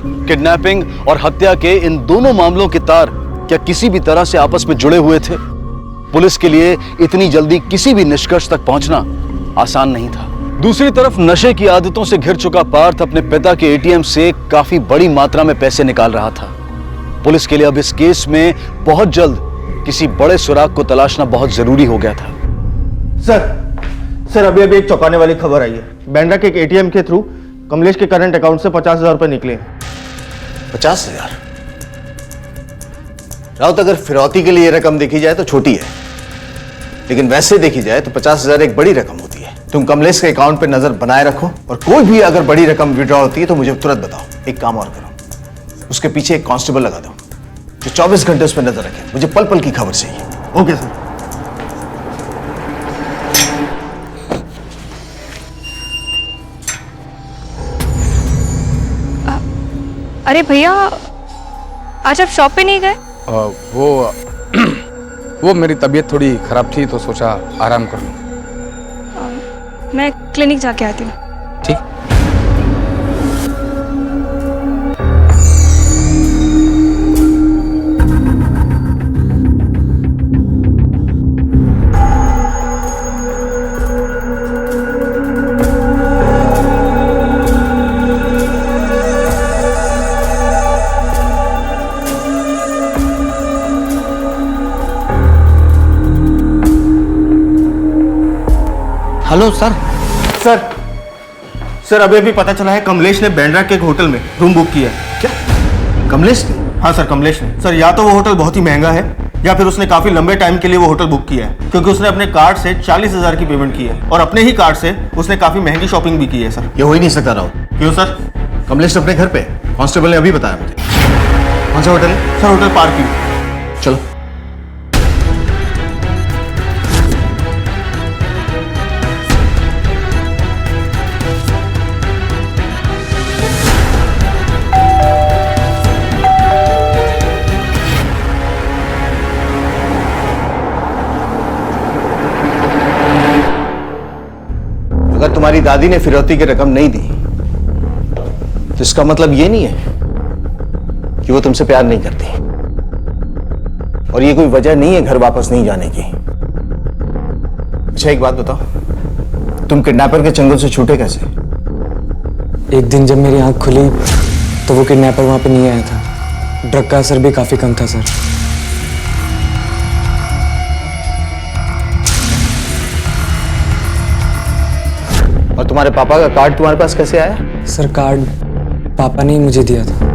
किडनैपिंग और हत्या के इन दोनों मामलों के तार क्या किसी भी तरह से आपस में जुड़े हुए थे? पुलिस के लिए इतनी जल्दी किसी भी निष्कर्ष तक पहुंचना आसान नहीं था। दूसरी तरफ नशे की आदतों से घिर चुका पार्थ अपने पिता के एटीएम से काफी बड़ी मात्रा में पैसे निकाल रहा था। पुलिस के लिए अब इस केस में बहुत जल्द किसी बड़े सुराग को तलाशना बहुत जरूरी हो गया था। सर अभी एक चौंकाने वाली खबर आई है। बैंड्रा के एक एटीएम के थ्रू कमलेश के करंट अकाउंट से 50,000 रुपए निकले। 50,000? राउत, अगर फिरौती के लिए रकम देखी जाए तो छोटी है, लेकिन वैसे देखी जाए तो 50,000 एक बड़ी रकम होती है। तुम कमलेश के अकाउंट पे नजर बनाए रखो और कोई भी अगर बड़ी रकम विड्रॉ होती है तो मुझे तुरंत बताओ। एक काम और करो, उसके पीछे एक कांस्टेबल लगा दो जो 24 घंटे उस पर नजर रखे। मुझे पल पल की खबर चाहिए। Okay sir. अरे भैया, आज आप शॉप पे नहीं गए? वो मेरी तबीयत थोड़ी खराब थी तो सोचा आराम कर लूं। मैं क्लिनिक जाके आती हूँ। ठीक। हेलो सर अभी पता चला है कमलेश ने बैंड्रा के एक होटल में रूम बुक किया है। क्या? कमलेश ने? हाँ सर, कमलेश ने। सर या तो वो होटल बहुत ही महंगा है या फिर उसने काफी लंबे टाइम के लिए वो होटल बुक किया है, क्योंकि उसने अपने कार्ड से 40,000 की पेमेंट की है और अपने ही कार्ड से उसने काफी महंगी शॉपिंग भी की है सर। ये हो ही नहीं सकता राउत। क्यों सर? कमलेश अपने घर पे, कांस्टेबल ने अभी बताया मुझे। कौन सा होटल है? Sir hotel park. चलो। तुम्हारी दादी ने फिरौती की रकम नहीं दी तो इसका मतलब ये नहीं है कि वो तुमसे प्यार नहीं करती, और ये कोई वजह नहीं है घर वापस नहीं जाने की। अच्छा एक बात बताओ, तुम किडनैपर के चंगुल से छूटे कैसे? एक दिन जब मेरी आंख खुली तो वो किडनैपर वहां पे नहीं आया था। ड्रग का असर भी काफी कम था सर। और तुम्हारे पापा का कार्ड तुम्हारे पास कैसे आया? सर कार्ड पापा ने ही मुझे दिया था।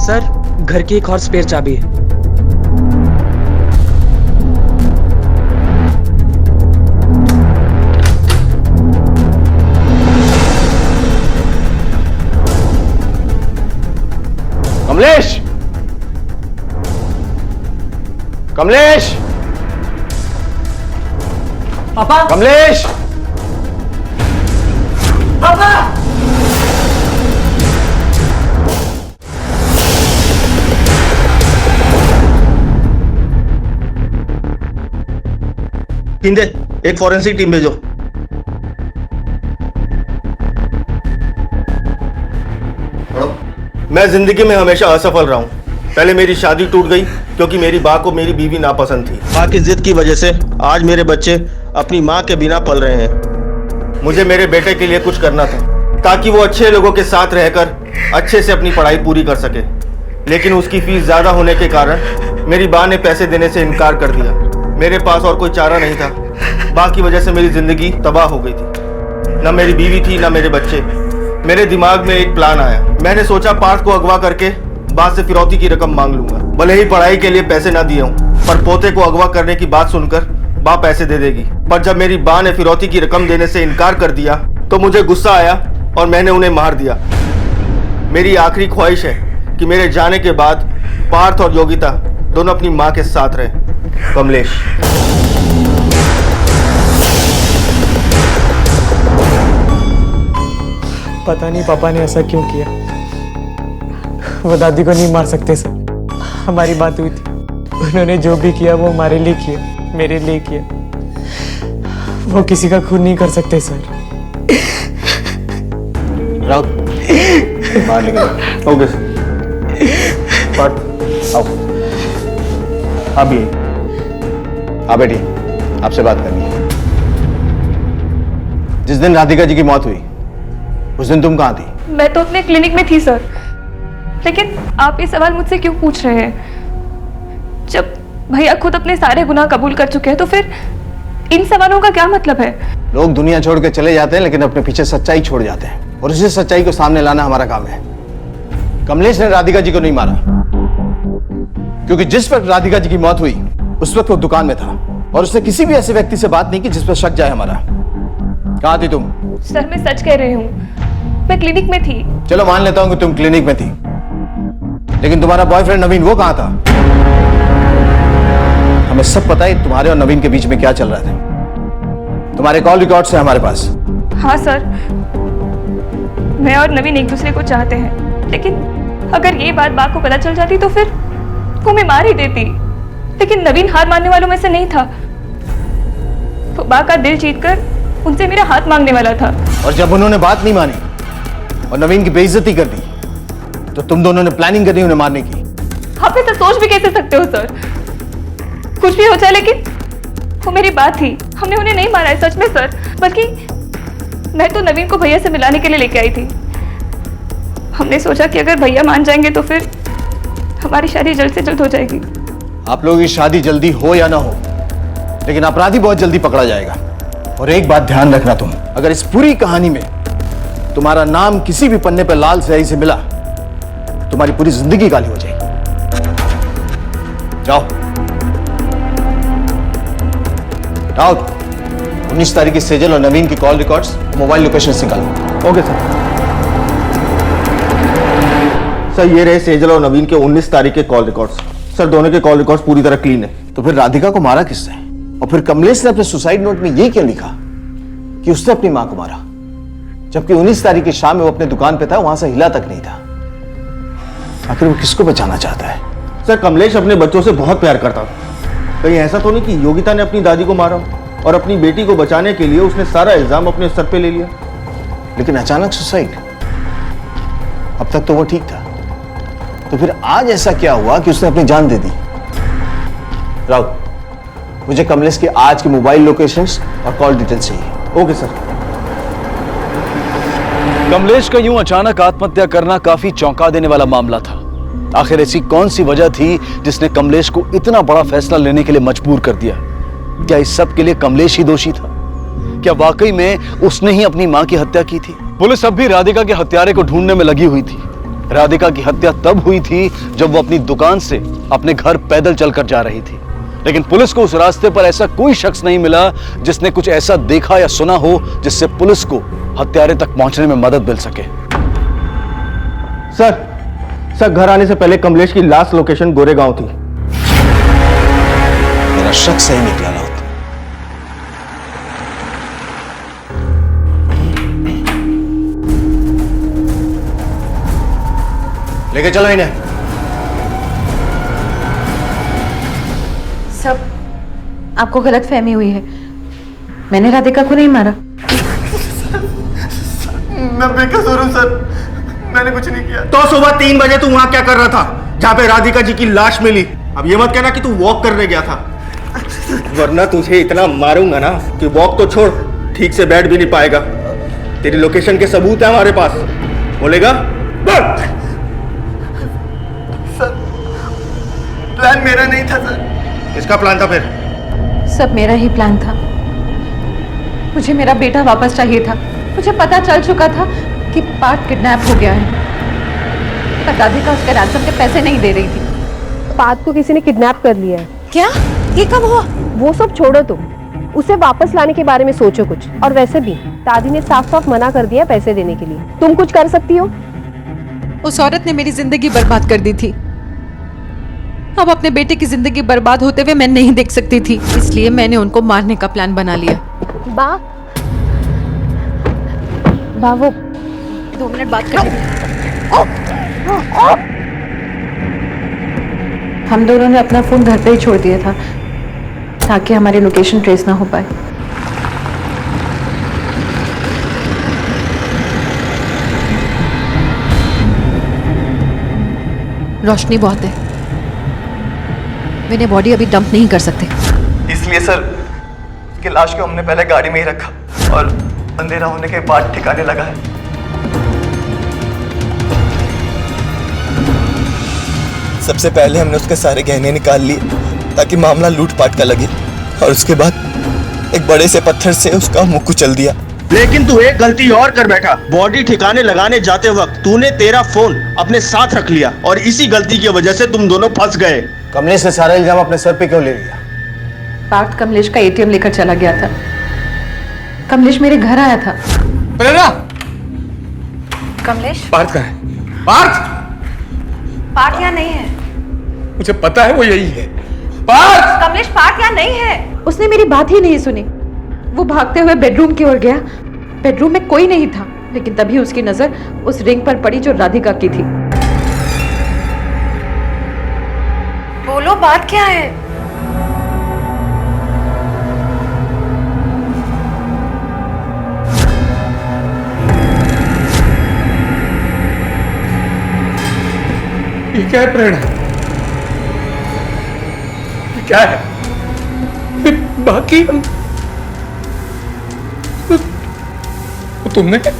सर घर की एक और स्पेयर चाबी है। कमलेश! कमलेश! पापा! कमलेश! पापा! टीम दे, एक फॉरेंसिक टीम भेजो। मैं जिंदगी में हमेशा असफल रहा हूं। पहले मेरी शादी टूट गई क्योंकि मेरी माँ को मेरी बीवी नापसंद थी। माँ की जिद की वजह से आज मेरे बच्चे अपनी माँ के बिना पल रहे हैं। मुझे मेरे बेटे के लिए कुछ करना था ताकि वो अच्छे लोगों के साथ रहकर अच्छे से अपनी पढ़ाई पूरी कर सके, लेकिन उसकी फीस ज्यादा होने के कारण मेरी माँ ने पैसे देने से इनकार कर दिया। मेरे पास और कोई चारा नहीं था। माँ की वजह से मेरी जिंदगी तबाह हो गई थी। ना मेरी बीवी थी ना मेरे बच्चे। मेरे दिमाग में एक प्लान आया। मैंने सोचा पार्थ को अगवा करके बात से फिरौती की रकम मांग लूंगा। भले ही पढ़ाई के लिए पैसे ना दिए हों, पर पोते को अगवा करने की बात सुनकर माँ पैसे दे देगी। पर जब मेरी माँ ने फिरौती की रकम देने से इनकार कर दिया तो मुझे गुस्सा आया और मैंने उन्हें मार दिया। मेरी आखिरी ख्वाहिश है कि मेरे जाने के बाद पार्थ और योगिता दोनों अपनी माँ के साथ रहे। कमलेश। पता नहीं पापा ने ऐसा क्यों किया। वो दादी को नहीं मार सकते सर। हमारी बात हुई थी, उन्होंने जो भी किया वो हमारे लिए किया, मेरे लिए किया। वो किसी का खून नहीं कर सकते सर। राउत बाहर निकलो। Okay sir. आओ आप भी। हाँ बेटी, आपसे बात करनी है। जिस दिन राधिका जी की मौत हुई उस दिन तुम कहाँ थी? मैं तो अपने क्लिनिक में थी सर, लेकिन आप ये सवाल मुझसे क्यों पूछ रहे हैं? जब भैया खुद अपने सारे गुनाह कबूल कर चुके हैं तो फिर इन सवालों का क्या मतलब है? लोग दुनिया छोड़ के चले जाते हैं लेकिन अपने पीछे सच्चाई छोड़ जाते हैं, और उसी सच्चाई को सामने लाना हमारा काम है। कमलेश ने राधिका जी को नहीं मारा, क्योंकि जिस वक्त राधिका जी की मौत हुई उस वक्त वो दुकान में था और उसने किसी भी ऐसे व्यक्ति से बात नहीं की जिस पर शक जाए हमारा। कहाँ थी तुम? सर मैं सच कह रही हूँ, मैं क्लिनिक में थी। चलो मान लेता हूं कि तुम क्लिनिक में थी, लेकिन तुम्हारा बॉयफ्रेंड नवीन वो कहां था? हमें सब पता है तुम्हारे और नवीन के बीच में क्या चल रहा था। तुम्हारे कॉल रिकॉर्ड्स हैं हमारे पास। हाँ सर, मैं और नवीन एक दूसरे को चाहते हैं, लेकिन अगर ये बात बा को पता चल जाती तो फिर वो मैं मार ही देती। लेकिन नवीन हार मानने वालों में से नहीं था। वो बा का दिल जीतकर उनसे मेरा हाथ मांगने वाला था। और जब उन्होंने बात नहीं मानी और नवीन की बेइज्जती कर दी तो तुम दोनों ने प्लानिंग करी उन्हें मारने की। आप ऐसा सोच भी कैसे सकते हो सर? कुछ भी हो जाए, लेकिन वो मेरी बात थी। हमने उन्हें नहीं मारा है सच में सर, बल्कि मैं तो नवीन को भैया से मिलाने के लिए लेके आई थी। हमने सोचा कि अगर भैया मान जाएंगे तो फिर हमारी शादी जल्द से जल्द हो जाएगी। आप लोगों की शादी जल्दी हो या ना हो, लेकिन अपराधी बहुत जल्दी पकड़ा जाएगा। और एक बात ध्यान रखना, तुम अगर इस पूरी कहानी में तुम्हारा नाम किसी भी पन्ने पर लाल स्याही से मिला, तुम्हारी पूरी जिंदगी गाली हो जाएगी। जाओ राउत, 19 तारीख की सेजल और नवीन की कॉल रिकॉर्ड्स मोबाइल लोकेशन से निकालो। Okay sir. सर ये रहे सेजल और नवीन के 19 तारीख के कॉल रिकॉर्ड्स। सर दोनों के कॉल रिकॉर्ड्स पूरी तरह क्लीन है। तो फिर राधिका को मारा किसने? और फिर कमलेश ने अपने सुसाइड नोट में ये क्यों लिखा कि उसने अपनी मां को मारा, जबकि 19 तारीख की शाम में वो अपने दुकान पे था, वहां से हिला तक नहीं था। आखिर वो किसको बचाना चाहता है? सर, कमलेश अपने बच्चों से बहुत प्यार करता था। कहीं ऐसा तो नहीं कि योगिता ने अपनी दादी को मारा और अपनी बेटी को बचाने के लिए उसने सारा इल्जाम अपने सर पे ले लिया? लेकिन अचानक सुसाइड, अब तक तो वो ठीक था, तो फिर आज ऐसा क्या हुआ कि उसने अपनी जान दे दी? राउत, मुझे कमलेश के आज के मोबाइल लोकेशंस और कॉल डिटेल्स चाहिए। Okay sir. कमलेश का यूं अचानक आत्महत्या करना काफी चौंका देने वाला मामला था। आखिर ऐसी कौन सी वजह थी जिसने कमलेश को इतना बड़ा फैसला लेने के लिए मजबूर कर दिया? क्या इस सब के लिए कमलेश ही दोषी था? क्या वाकई में उसने ही अपनी मां की हत्या की थी? पुलिस अब भी राधिका के हत्यारे को ढूंढने में लगी हुई थी। राधिका की हत्या तब हुई थी जब वो अपनी दुकान से अपने घर पैदल चलकर जा रही थी, लेकिन पुलिस को उस रास्ते पर ऐसा कोई शख्स नहीं मिला जिसने कुछ ऐसा देखा या सुना हो जिससे पुलिस को हत्यारे तक पहुंचने में मदद मिल सके। सर, घर आने से पहले कमलेश की लास्ट लोकेशन गोरेगांव थी। मेरा शक सही निकला राउत। लेके चलो इन्हें। सब आपको गलत फहमी हुई है, मैंने राधिका को नहीं मारा। मैं बेकसूर हूं सर, मैंने कुछ नहीं किया। तो सुबह 3 बजे तू वहां क्या कर रहा था जहां पे राधिका जी की लाश मिली? अब ये मत कहना कि तू वॉक करने गया था, वरना तुझे इतना मारूंगा ना कि वॉक तो छोड़, ठीक से बैठ भी नहीं पाएगा। तेरी लोकेशन के सबूत है हमारे पास, बोलेगा? सर, प्लान मेरा नहीं था सर। किसका प्लान था फिर? सब मेरा ही प्लान था। मुझे मेरा बेटा वापस चाहिए था। मुझे पता चल चुका था कि पार्थ किडनैप हो गया है, पर राधिका उसके रैंसम के पैसे नहीं दे रही थी। पार्थ को किसी ने किडनैप कर लिया है। क्या? ये कब हुआ? वो सब छोड़ो तुम, उसे वापस लाने के बारे में सोचो कुछ। और वैसे भी दादी ने साफ साफ मना कर दिया पैसे देने के लिए। तुम कुछ कर सकती हो? उस औरत ने मेरी जिंदगी बर्बाद कर दी थी। अब अपने बेटे की जिंदगी बर्बाद होते हुए मैं नहीं देख सकती थी, इसलिए मैंने उनको मारने का प्लान बना लिया। वो 2 मिनट बात कर। हम दोनों ने अपना फोन घर पे ही छोड़ दिया था ताकि हमारी लोकेशन ट्रेस ना हो पाए। रोशनी बहुत है, मैंने बॉडी अभी डंप नहीं कर सकते। इसलिए सर उसकी लाश को हमने पहले गाड़ी में ही रखा और अंधेरा होने के बाद ठिकाने लगा है। सबसे पहले हमने उसके सारे गहने निकाल लिए ताकि मामला लूटपाट का लगे, और उसके बाद एक बड़े से पत्थर से उसका मुंह कुचल दिया। लेकिन तू एक गलती और कर बैठा। बॉडी ठिकाने लगाने जाते वक्त तूने तेरा फोन अपने साथ रख लिया और इसी गलती की वजह से तुम दोनों फंस गए। कमलेश ने सारा इल्जाम अपने सर पे क्यों ले लिया? पार्थ कमलेश का एटीएम लेकर चला गया था। कमलेश मेरे घर आया था। प्रेरणा, कमलेश? पार्थ कहाँ है? पार्थ! पार्थ यहाँ नहीं है। मुझे पता है वो यही है। पार्थ! कमलेश, पार्थ यहाँ नहीं है। उसने मेरी बात ही नहीं सुनी। वो भागते हुए बेडरूम की ओर गया। बेडरूम में कोई नहीं था, लेकिन तभी उसकी नजर उस रिंग पर पड़ी जो राधिका की थी। बोलो, बात क्या है? ये क्या है प्रेरणा? ये क्या है? बाकी तुमने क्यों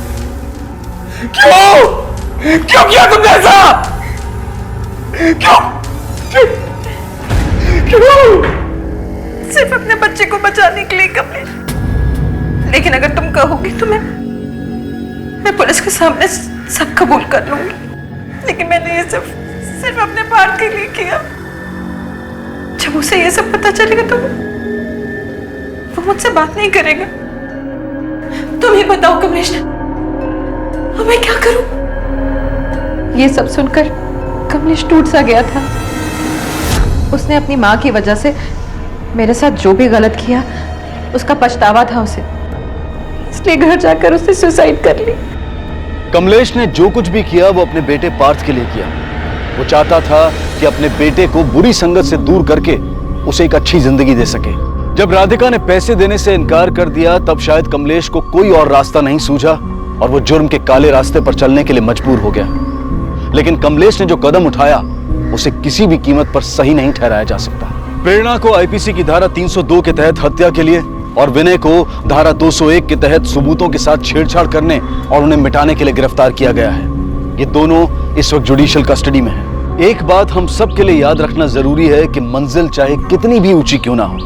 किया तुमने ऐसा? क्यों? सिर्फ अपने बच्चे को बचाने के लिए कमलेश। लेकिन अगर तुम कहोगे तो मैं पुलिस के सामने सब कबूल कर लूंगी। लेकिन मैंने ये सिर्फ अपने पार्थ के लिए किया। जब उसे ये सब पता चलेगा तो वो मुझसे बात नहीं करेगा। तुम ही बताओ कमलेश, अब मैं क्या करूं? ये सब सुनकर कमलेश टूट सा गया था। उसने अपनी माँ की वजह से मेरे साथ जो भी गलत किया उसका पछतावा था उसे। इसलिए घर जाकर उसने सुसाइड कर ली। कमलेश ने जो कुछ भी किया वो अपने बेटे पार्थ के लिए किया। वो चाहता था कि अपने बेटे को बुरी संगत से दूर करके उसे एक अच्छी जिंदगी दे सके। जब राधिका ने पैसे देने से इनकार कर दिया तब शायद कमलेश को कोई और रास्ता नहीं सूझा और वो जुर्म के काले रास्ते पर चलने के लिए मजबूर हो गया। लेकिन कमलेश ने जो कदम उठाया उसे किसी भी कीमत पर सही नहीं ठहराया जा सकता। प्रेरणा को आईपीसी की धारा 302 के तहत हत्या के लिए और विनय को धारा 201 के तहत सबूतों के साथ छेड़छाड़ करने और उन्हें मिटाने के लिए गिरफ्तार किया गया है। ये दोनों इस वक्त जुडिशियल कस्टडी में हैं। एक बात हम सब के लिए याद रखना जरूरी है कि मंजिल चाहे कितनी भी ऊंची क्यों ना हो,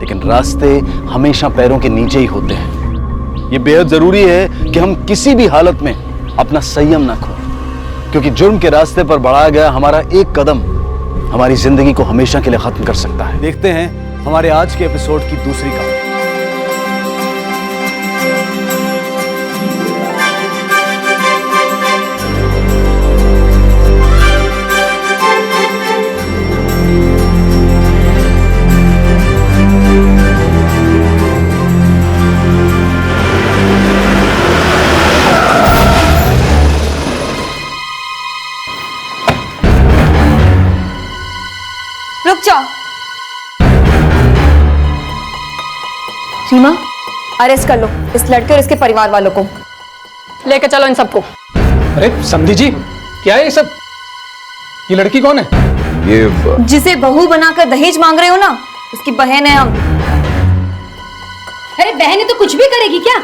लेकिन रास्ते हमेशा पैरों के नीचे ही होते हैं। ये बेहद जरूरी है कि हम किसी भी हालत में अपना संयम ना खोएं, क्योंकि जुर्म के रास्ते पर बढ़ाया गया हमारा एक कदम हमारी जिंदगी को हमेशा के लिए खत्म कर सकता है। देखते हैं हमारे आज के एपिसोड की दूसरी कहानी। रुक जाओ। सीमा, अरेस्ट कर लो इस लड़के और इसके परिवार वालों को। लेकर चलो इन सबको। अरे समधी जी, क्या है ये सब? ये लड़की कौन है? ये जिसे बहू बनाकर दहेज मांग रहे हो ना, उसकी बहन है हम। अरे बहन तो कुछ भी करेगी क्या?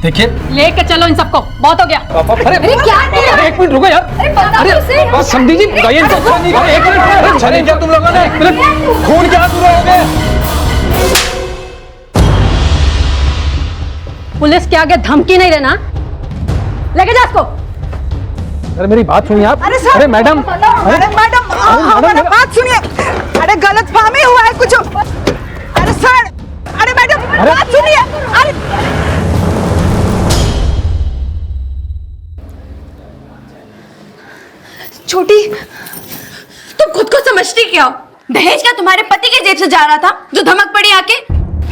देखिए, लेकर चलो इन सबको, बहुत हो गया। अरे क्या? अरे एक मिनट रुको यार। अरे बताओ उसे। समधी जी, बताइए इनको। एक मिनट, चले क्या तुम लोगों ने? खून क्या दूर हो गए? पुलिस के आगे धमकी नहीं देना। लेके जा इसको। अरे मेरी बात सुनिए आप। अरे मैडम, अरे मैडम, हमारी बात सुनिए। अरे गलत फहमी हुआ है कुछ। अरे सर, अरे मैडम बात सुनिए। अरे छोटी, तुम खुद को समझती क्या हो? दहेज का तुम्हारे पति के जेब से जा रहा था जो धमक पड़ी आके।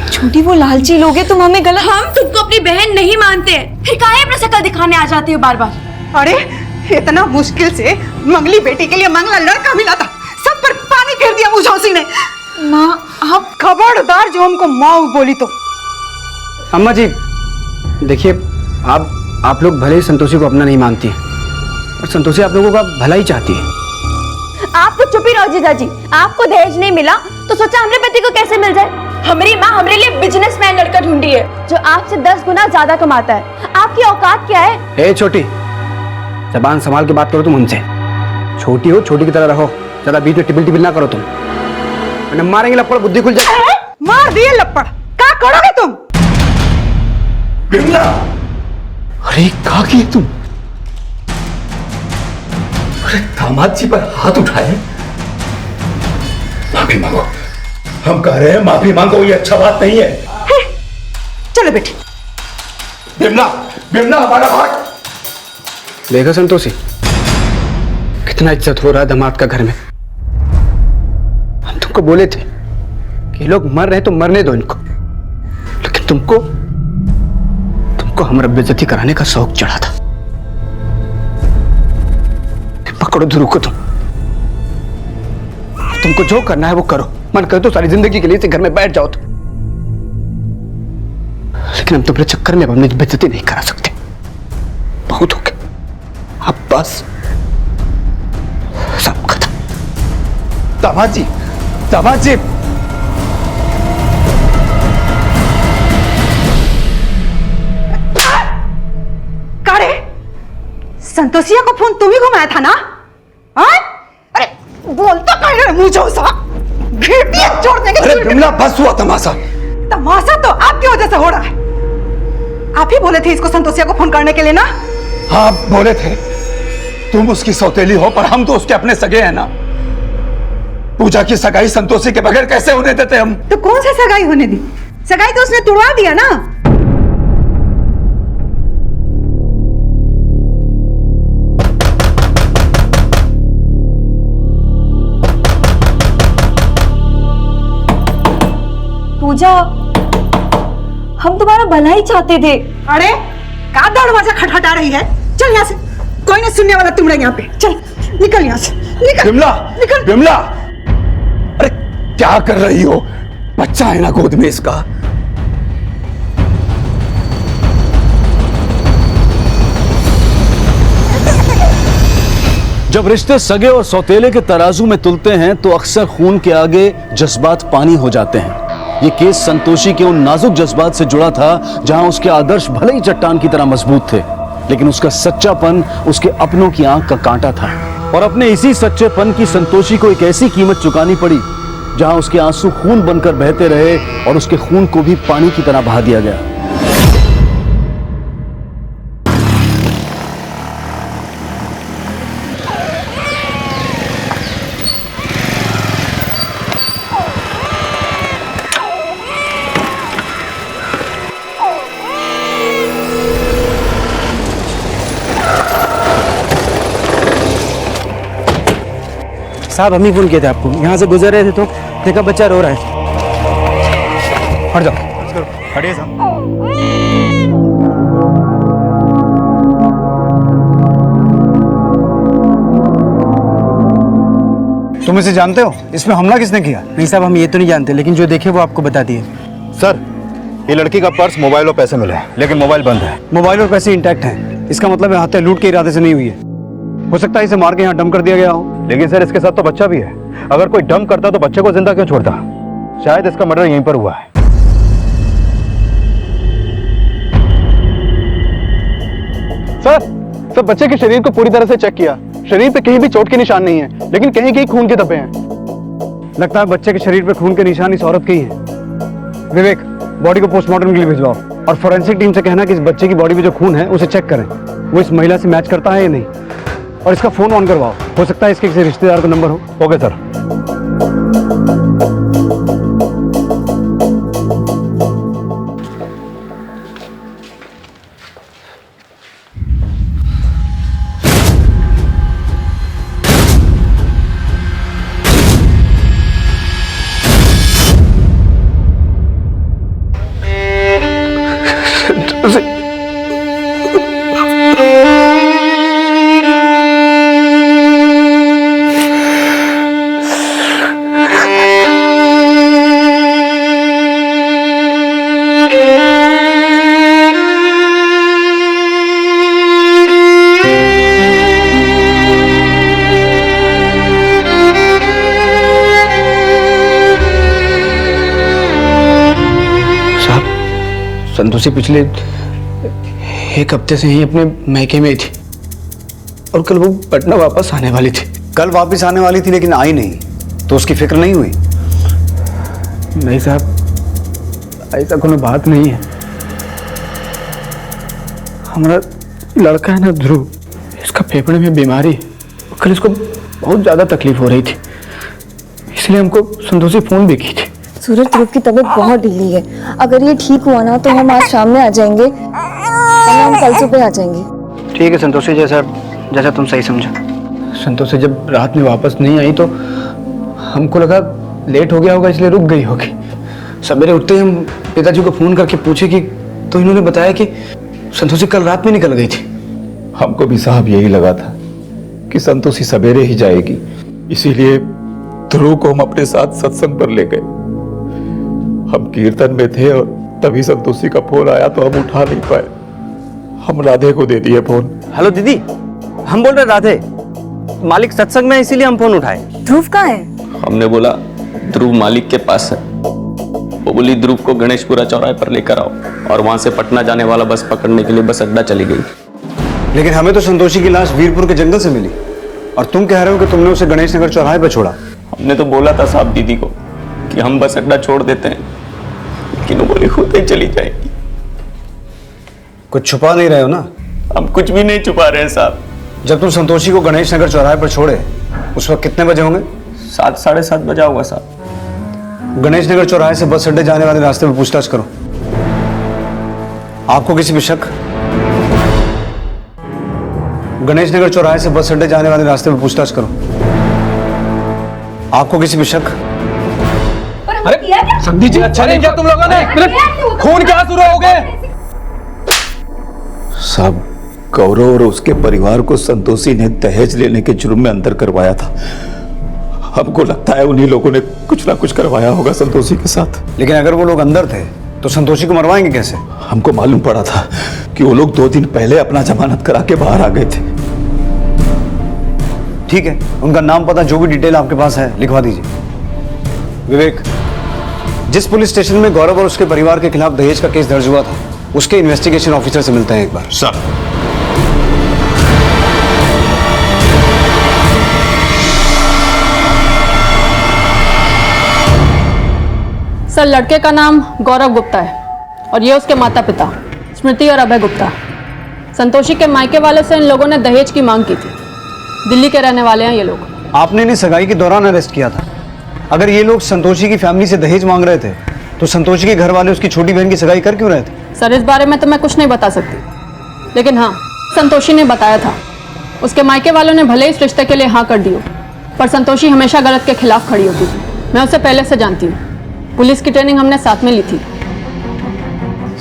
छोटी, वो लालची लोग हैं, तुम हमें गलत। हम तुमको अपनी बहन नहीं मानते, फिर काहे अपना शकल दिखाने आ जाती हो बार बार? अरे इतना मुश्किल से मंगली बेटी के लिए मंगला लड़का मिला था, सब पर पानी फेर दिया मुझौसी ने। माँ, आप खबरदार जो हमको माँ बोली तो। अम्मा जी देखिए, आप लोग भले ही संतोषी को अपना नहीं मानती हैं, और संतोषी आप लोगों का भला ही चाहती है। आप तो चुप ही रहो जीजा जी। आपको दहेज नहीं मिला तो सोचा हमारे पति को कैसे मिल जाए? हमारी माँ हमारे लिए बिजनेसमैन लड़का ढूंढी है जो आपसे 10 गुना ज्यादा कमाता है। आपकी औकात क्या है? ए छोटी, जबान संभाल के बात करो तुम उनसे। छोटी हो, छोटी की तरह रहो, ज्यादा बीच में टिबिल टिबिल ना करो तुम, वरना मारेंगे लपड़, बुद्धि खुल जाए। मार दिए लपड़, क्या करोगे तुम? अरे क्या किए तुम? अरे दामाद जी पर हाथ उठाए। माफी मांगो, हम कह रहे हैं माफी मांगो, ये अच्छा बात नहीं है। चलो बेटी। बिमला, बिमला हमारा हाथ। देखो संतोषी, कितना इज्जत हो रहा है दामाद का घर में। हम तुमको बोले थे कि लोग मर रहे तो मरने दो इनको, लेकिन तुमको हमारा बेइज्जती कराने का शौक चढ़ा था। पकड़ो ध्रुव को तुमको जो करना है वो करो। मन करे तो सारी जिंदगी के लिए इस घर में बैठ जाओ तुम, लेकिन हम तुम्हारे चक्कर में अपनी बेइज्जती नहीं करा सकते। बहुत हो गया, अब बस सब खत्म। दामाद जी, दामाद जी, कारे, संतोषिया को फोन तुम ही घुमाया था ना? हाँ? अरे बोलता कहीं रहे मुझौसा, घिरटियां छोड़ देंगे। अरे बिमला, बस हुआ तमाशा। तमाशा तो आपकी वजह से हो रहा है। आप ही बोले थे इसको संतोषिया को फोन करने के लिए ना? हाँ बोले थे। तुम उसकी सौतेली हो, पर हम तो उसके अपने सगे हैं ना। पूजा की सगाई संतोषी के बगैर कैसे होने देते हम? तो कौन सा सगाई होने दी? सगाई तो उसने तुड़वा दिया ना। पूजा, हम तुम्हारा भला ही चाहते थे। अरे का दरवाजा खटखटा रही है? चल यहाँ से, कोई नहीं सुनने वाला तुमने यहाँ पे। चल निकल यहाँ से, निकल। विमला, निकल। विमला, अरे क्या कर रही हो? बच्चा है ना गोद में इसका। जब रिश्ते सगे और सौतेले के तराजू में तुलते हैं तो अक्सर खून के आगे जज्बात पानी हो जाते हैं। ये केस संतोषी के उन नाजुक जज्बात से जुड़ा था जहां उसके आदर्श भले ही चट्टान की तरह मजबूत थे, लेकिन उसका सच्चापन उसके अपनों की आंख का कांटा था। और अपने इसी सच्चेपन की संतोषी को एक ऐसी कीमत चुकानी पड़ी जहां उसके आंसू खून बनकर बहते रहे और उसके खून को भी पानी की तरह बहा दिया गया। साहब हम ही फोन किए थे आपको, यहाँ से गुजर रहे थे तो देखा बच्चा रो रहा है। हट जाओ, हटिए साहब। तुम इसे जानते हो? इसमें हमला किसने किया? नहीं साहब हम ये तो नहीं जानते, लेकिन जो देखे वो आपको बता दिए। सर, ये लड़की का पर्स, मोबाइल और पैसे मिले हैं, लेकिन मोबाइल बंद है। मोबाइल और पैसे इंटैक्ट हैं, इसका मतलब है हत्या लूट के इरादे से नहीं हुई है। हो सकता है इसे मार के यहाँ डंप कर दिया गया हो। लेकिन सर इसके साथ तो बच्चा भी है। अगर कोई डंप करता तो बच्चे को जिंदा क्यों छोड़ता? शायद इसका मर्डर यहीं पर हुआ है। सर बच्चे के शरीर को पूरी तरह से चेक किया, शरीर पे कहीं भी चोट के निशान नहीं है, लेकिन कहीं कहीं खून के धब्बे हैं। लगता है बच्चे के शरीर पे खून के निशान इस औरत के ही हैं। विवेक, बॉडी को पोस्टमार्टम के लिए भिजवाओ और फोरेंसिक टीम से कहना कि इस बच्चे की बॉडी में जो खून है उसे चेक करें, वो इस महिला से मैच करता है या नहीं। और इसका फोन ऑन करवाओ, हो सकता है इसके किसी रिश्तेदार का नंबर हो। Okay sir. संतोषी पिछले एक हफ्ते से ही अपने मैके में थी और कल वो पटना वापस आने वाली थी। कल वापस आने वाली थी लेकिन आई नहीं, तो उसकी फिक्र नहीं हुई? नहीं साहब, ऐसा कोई बात नहीं है। हमारा लड़का है ना ध्रुव, इसका फेफड़े में बीमारी है। कल इसको बहुत ज्यादा तकलीफ हो रही थी, इसलिए हमको संतोषी फोन भी की थी। सूरज, ध्रुव की तबीयत बहुत ढीली है। अगर ये ठीक हुआ ना तो हम आज शाम में आ जाएंगे और हम कल सुबह आ जाएंगे। ठीक है संतोषी, जैसा तुम सही समझो। संतोषी जब रात में वापस नहीं आई तो हमको लगा लेट हो गया होगा, इसलिए रुक गई होगी। सवेरे उठते ही हम पिताजी को फोन करके पूछे कि तो इन्होंने बताया कि संतोषी कल रात में निकल गई थी। हमको भी साहब यही लगा था कि संतोषी सवेरे ही जाएगी, इसीलिए ध्रुव को हम अपने साथ सत्संग पर ले गए। हम कीर्तन में थे और तभी संतोषी का फोन आया तो हम उठा नहीं पाए। हम राधे को दे दिए फोन। हेलो दीदी, हम बोल रहे राधे, मालिक सत्संग में, इसीलिए हम फोन उठाए। ध्रुव कहाँ है? हमने बोला ध्रुव मालिक के पास है। वो बोली ध्रुव को गणेशपुरा चौराहे पर लेकर आओ, और वहां से पटना जाने वाला बस पकड़ने के लिए बस अड्डा चली गई। लेकिन हमें तो संतोषी की लाश वीरपुर के जंगल से मिली और तुम कह रहे हो कि तुमने उसे गणेश नगर चौराहे पर छोड़ा। हमने तो बोला था साहब दीदी को कि हम बस अड्डा छोड़ देते हैं, लेकिन वो बोली खुद ही चली जाएगी। कुछ छुपा नहीं रहे हो ना? हम कुछ भी नहीं छुपा रहे हैं साहब। जब तुम संतोषी को गणेश नगर चौराहे पर छोड़े उस वक्त कितने बजे होंगे? 7, साढ़े 7 बजा होगा साहब। गणेश नगर चौराहे से बस अड्डे जाने वाले रास्ते पर पूछताछ करो। आपको किसी पे शक? गणेश नगर चौराहे से बस अड्डे जाने वाले रास्ते पर पूछताछ करो। आपको किसी पे शक? अरे संदीप जी, अच्छा नहीं किया तुम लोगों ने। खून क्या शुरू हो साहब, गौरव और उसके परिवार को संतोषी ने दहेज लेने के जुर्म में अंदर करवाया था। हमको लगता है उन्हीं लोगों ने कुछ ना कुछ करवाया होगा संतोषी के साथ। लेकिन अगर वो लोग अंदर थे तो संतोषी को मरवाएंगे कैसे? हमको मालूम पड़ा था कि वो लोग 2 दिन पहले अपना जमानत करा के बाहर आ गए थे। ठीक है, उनका नाम पता जो भी डिटेल आपके पास है लिखवा दीजिए। विवेक, जिस पुलिस स्टेशन में गौरव और उसके परिवार के खिलाफ दहेज का केस दर्ज हुआ था उसके इन्वेस्टिगेशन ऑफिसर से मिलते हैं एक बार। सर। सर, लड़के का नाम गौरव गुप्ता है और ये उसके माता पिता स्मृति और अभय गुप्ता। संतोषी के मायके वालों से इन लोगों ने दहेज की मांग की थी। दिल्ली के रहने वाले हैं ये लोग। आपने इन्हें सगाई के दौरान अरेस्ट किया था। अगर ये लोग संतोषी की फैमिली से दहेज मांग रहे थे तो संतोषी के घर वाले उसकी छोटी बहन की सगाई कर क्यों रहे थे? सर, इस बारे में तो मैं कुछ नहीं बता सकती, लेकिन हाँ, संतोषी ने बताया था। उसके मायके वालों ने भले इस रिश्ते के लिए हाँ कर दी हो, पर संतोषी हमेशा गलत के खिलाफ खड़ी होती थी। मैं उसे पहले से जानती हूँ। पुलिस की ट्रेनिंग हमने साथ में ली थी।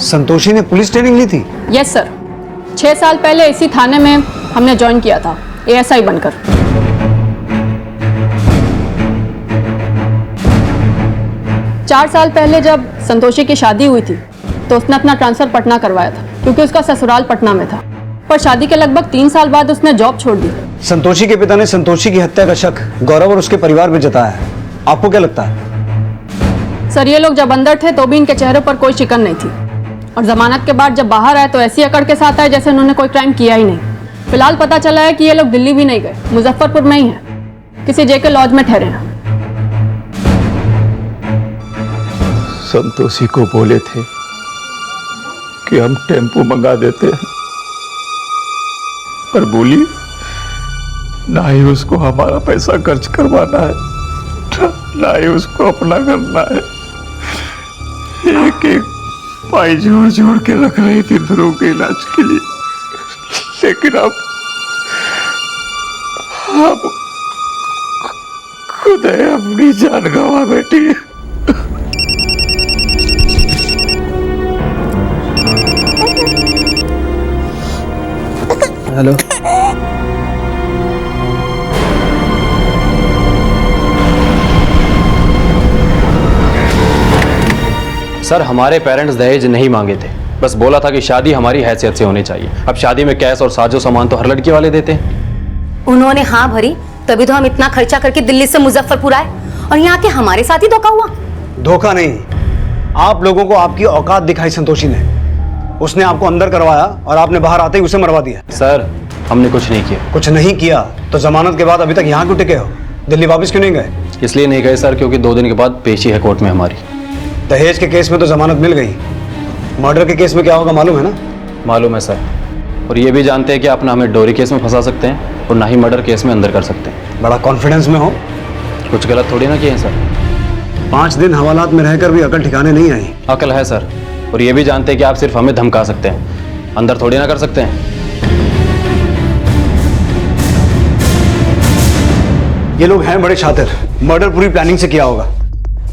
संतोषी ने पुलिस ट्रेनिंग ली थी? यस सर, 6 साल पहले इसी थाने में हमने ज्वाइन किया था ASI बनकर। चार साल पहले जब संतोषी की शादी हुई थी तो उसने अपना ट्रांसफर पटना करवाया था क्योंकि उसका ससुराल पटना में था। पर शादी के लगभग 3 साल बाद उसने जॉब छोड़ दी। संतोषी के पिता ने संतोषी की हत्या का शक गौरव और उसके परिवार पर जताया है। आपको क्या लगता है? सर, ये लोग जब अंदर थे तो भी इनके चेहरों पर कोई शिकन नहीं थी, और जमानत के बाद जब बाहर आए तो ऐसी अकड़ के साथ आए जैसे उन्होंने कोई क्राइम किया ही नहीं। फिलहाल पता चला है कि ये लोग दिल्ली भी नहीं गए, मुजफ्फरपुर में ही हैं, किसी JK लॉज में ठहरे हैं। संतोषी को बोले थे कि हम टेम्पो मंगा देते हैं, पर बोली ना ही उसको हमारा पैसा खर्च करवाना है, ना ही उसको अपना करना है। एक एक पाई जोड़ जोड़ के रख रही थी ध्रुव के इलाज के लिए, लेकिन अब खुद है अपनी जान गंवा बैठी है। हेलो, सर, हमारे पेरेंट्स दहेज नहीं मांगे थे, बस बोला था कि शादी हमारी हैसियत से होनी चाहिए। अब शादी में कैश और साजो सामान तो हर लड़की वाले देते हैं। उन्होंने हाँ भरी तभी तो हम इतना खर्चा करके दिल्ली से मुजफ्फरपुर आए, और यहाँ के हमारे साथ ही धोखा हुआ। धोखा नहीं, आप लोगों को आपकी औकात दिखाई संतोषी ने। उसने आपको अंदर करवाया और आपने बाहर आते ही उसे मरवा दिया। सर, हमने कुछ नहीं किया। कुछ नहीं किया तो जमानत के बाद अभी तक यहाँ क्यों टिके हो? दिल्ली वापस क्यों नहीं गए? इसलिए नहीं गए सर क्योंकि 2 दिन के बाद पेशी है कोर्ट में हमारी। दहेज के केस में तो जमानत मिल गई, मर्डर के केस में क्या होगा मालूम है ना? मालूम है सर, और ये भी जानते हैं कि आप ना हमें डोरी केस में फंसा सकते हैं और ना ही मर्डर केस में अंदर कर सकते हैं। बड़ा कॉन्फिडेंस में हो। कुछ गलत थोड़ी ना किए हैं सर। 5 दिन हवालात में रहकर भी अकल ठिकाने नहीं आई। अकल है सर, और ये भी जानते हैं कि आप सिर्फ हमें धमका सकते हैं, अंदर थोड़ी ना कर सकते हैं। ये लोग हैं बड़े शातिर, मर्डर पूरी प्लानिंग से किया होगा।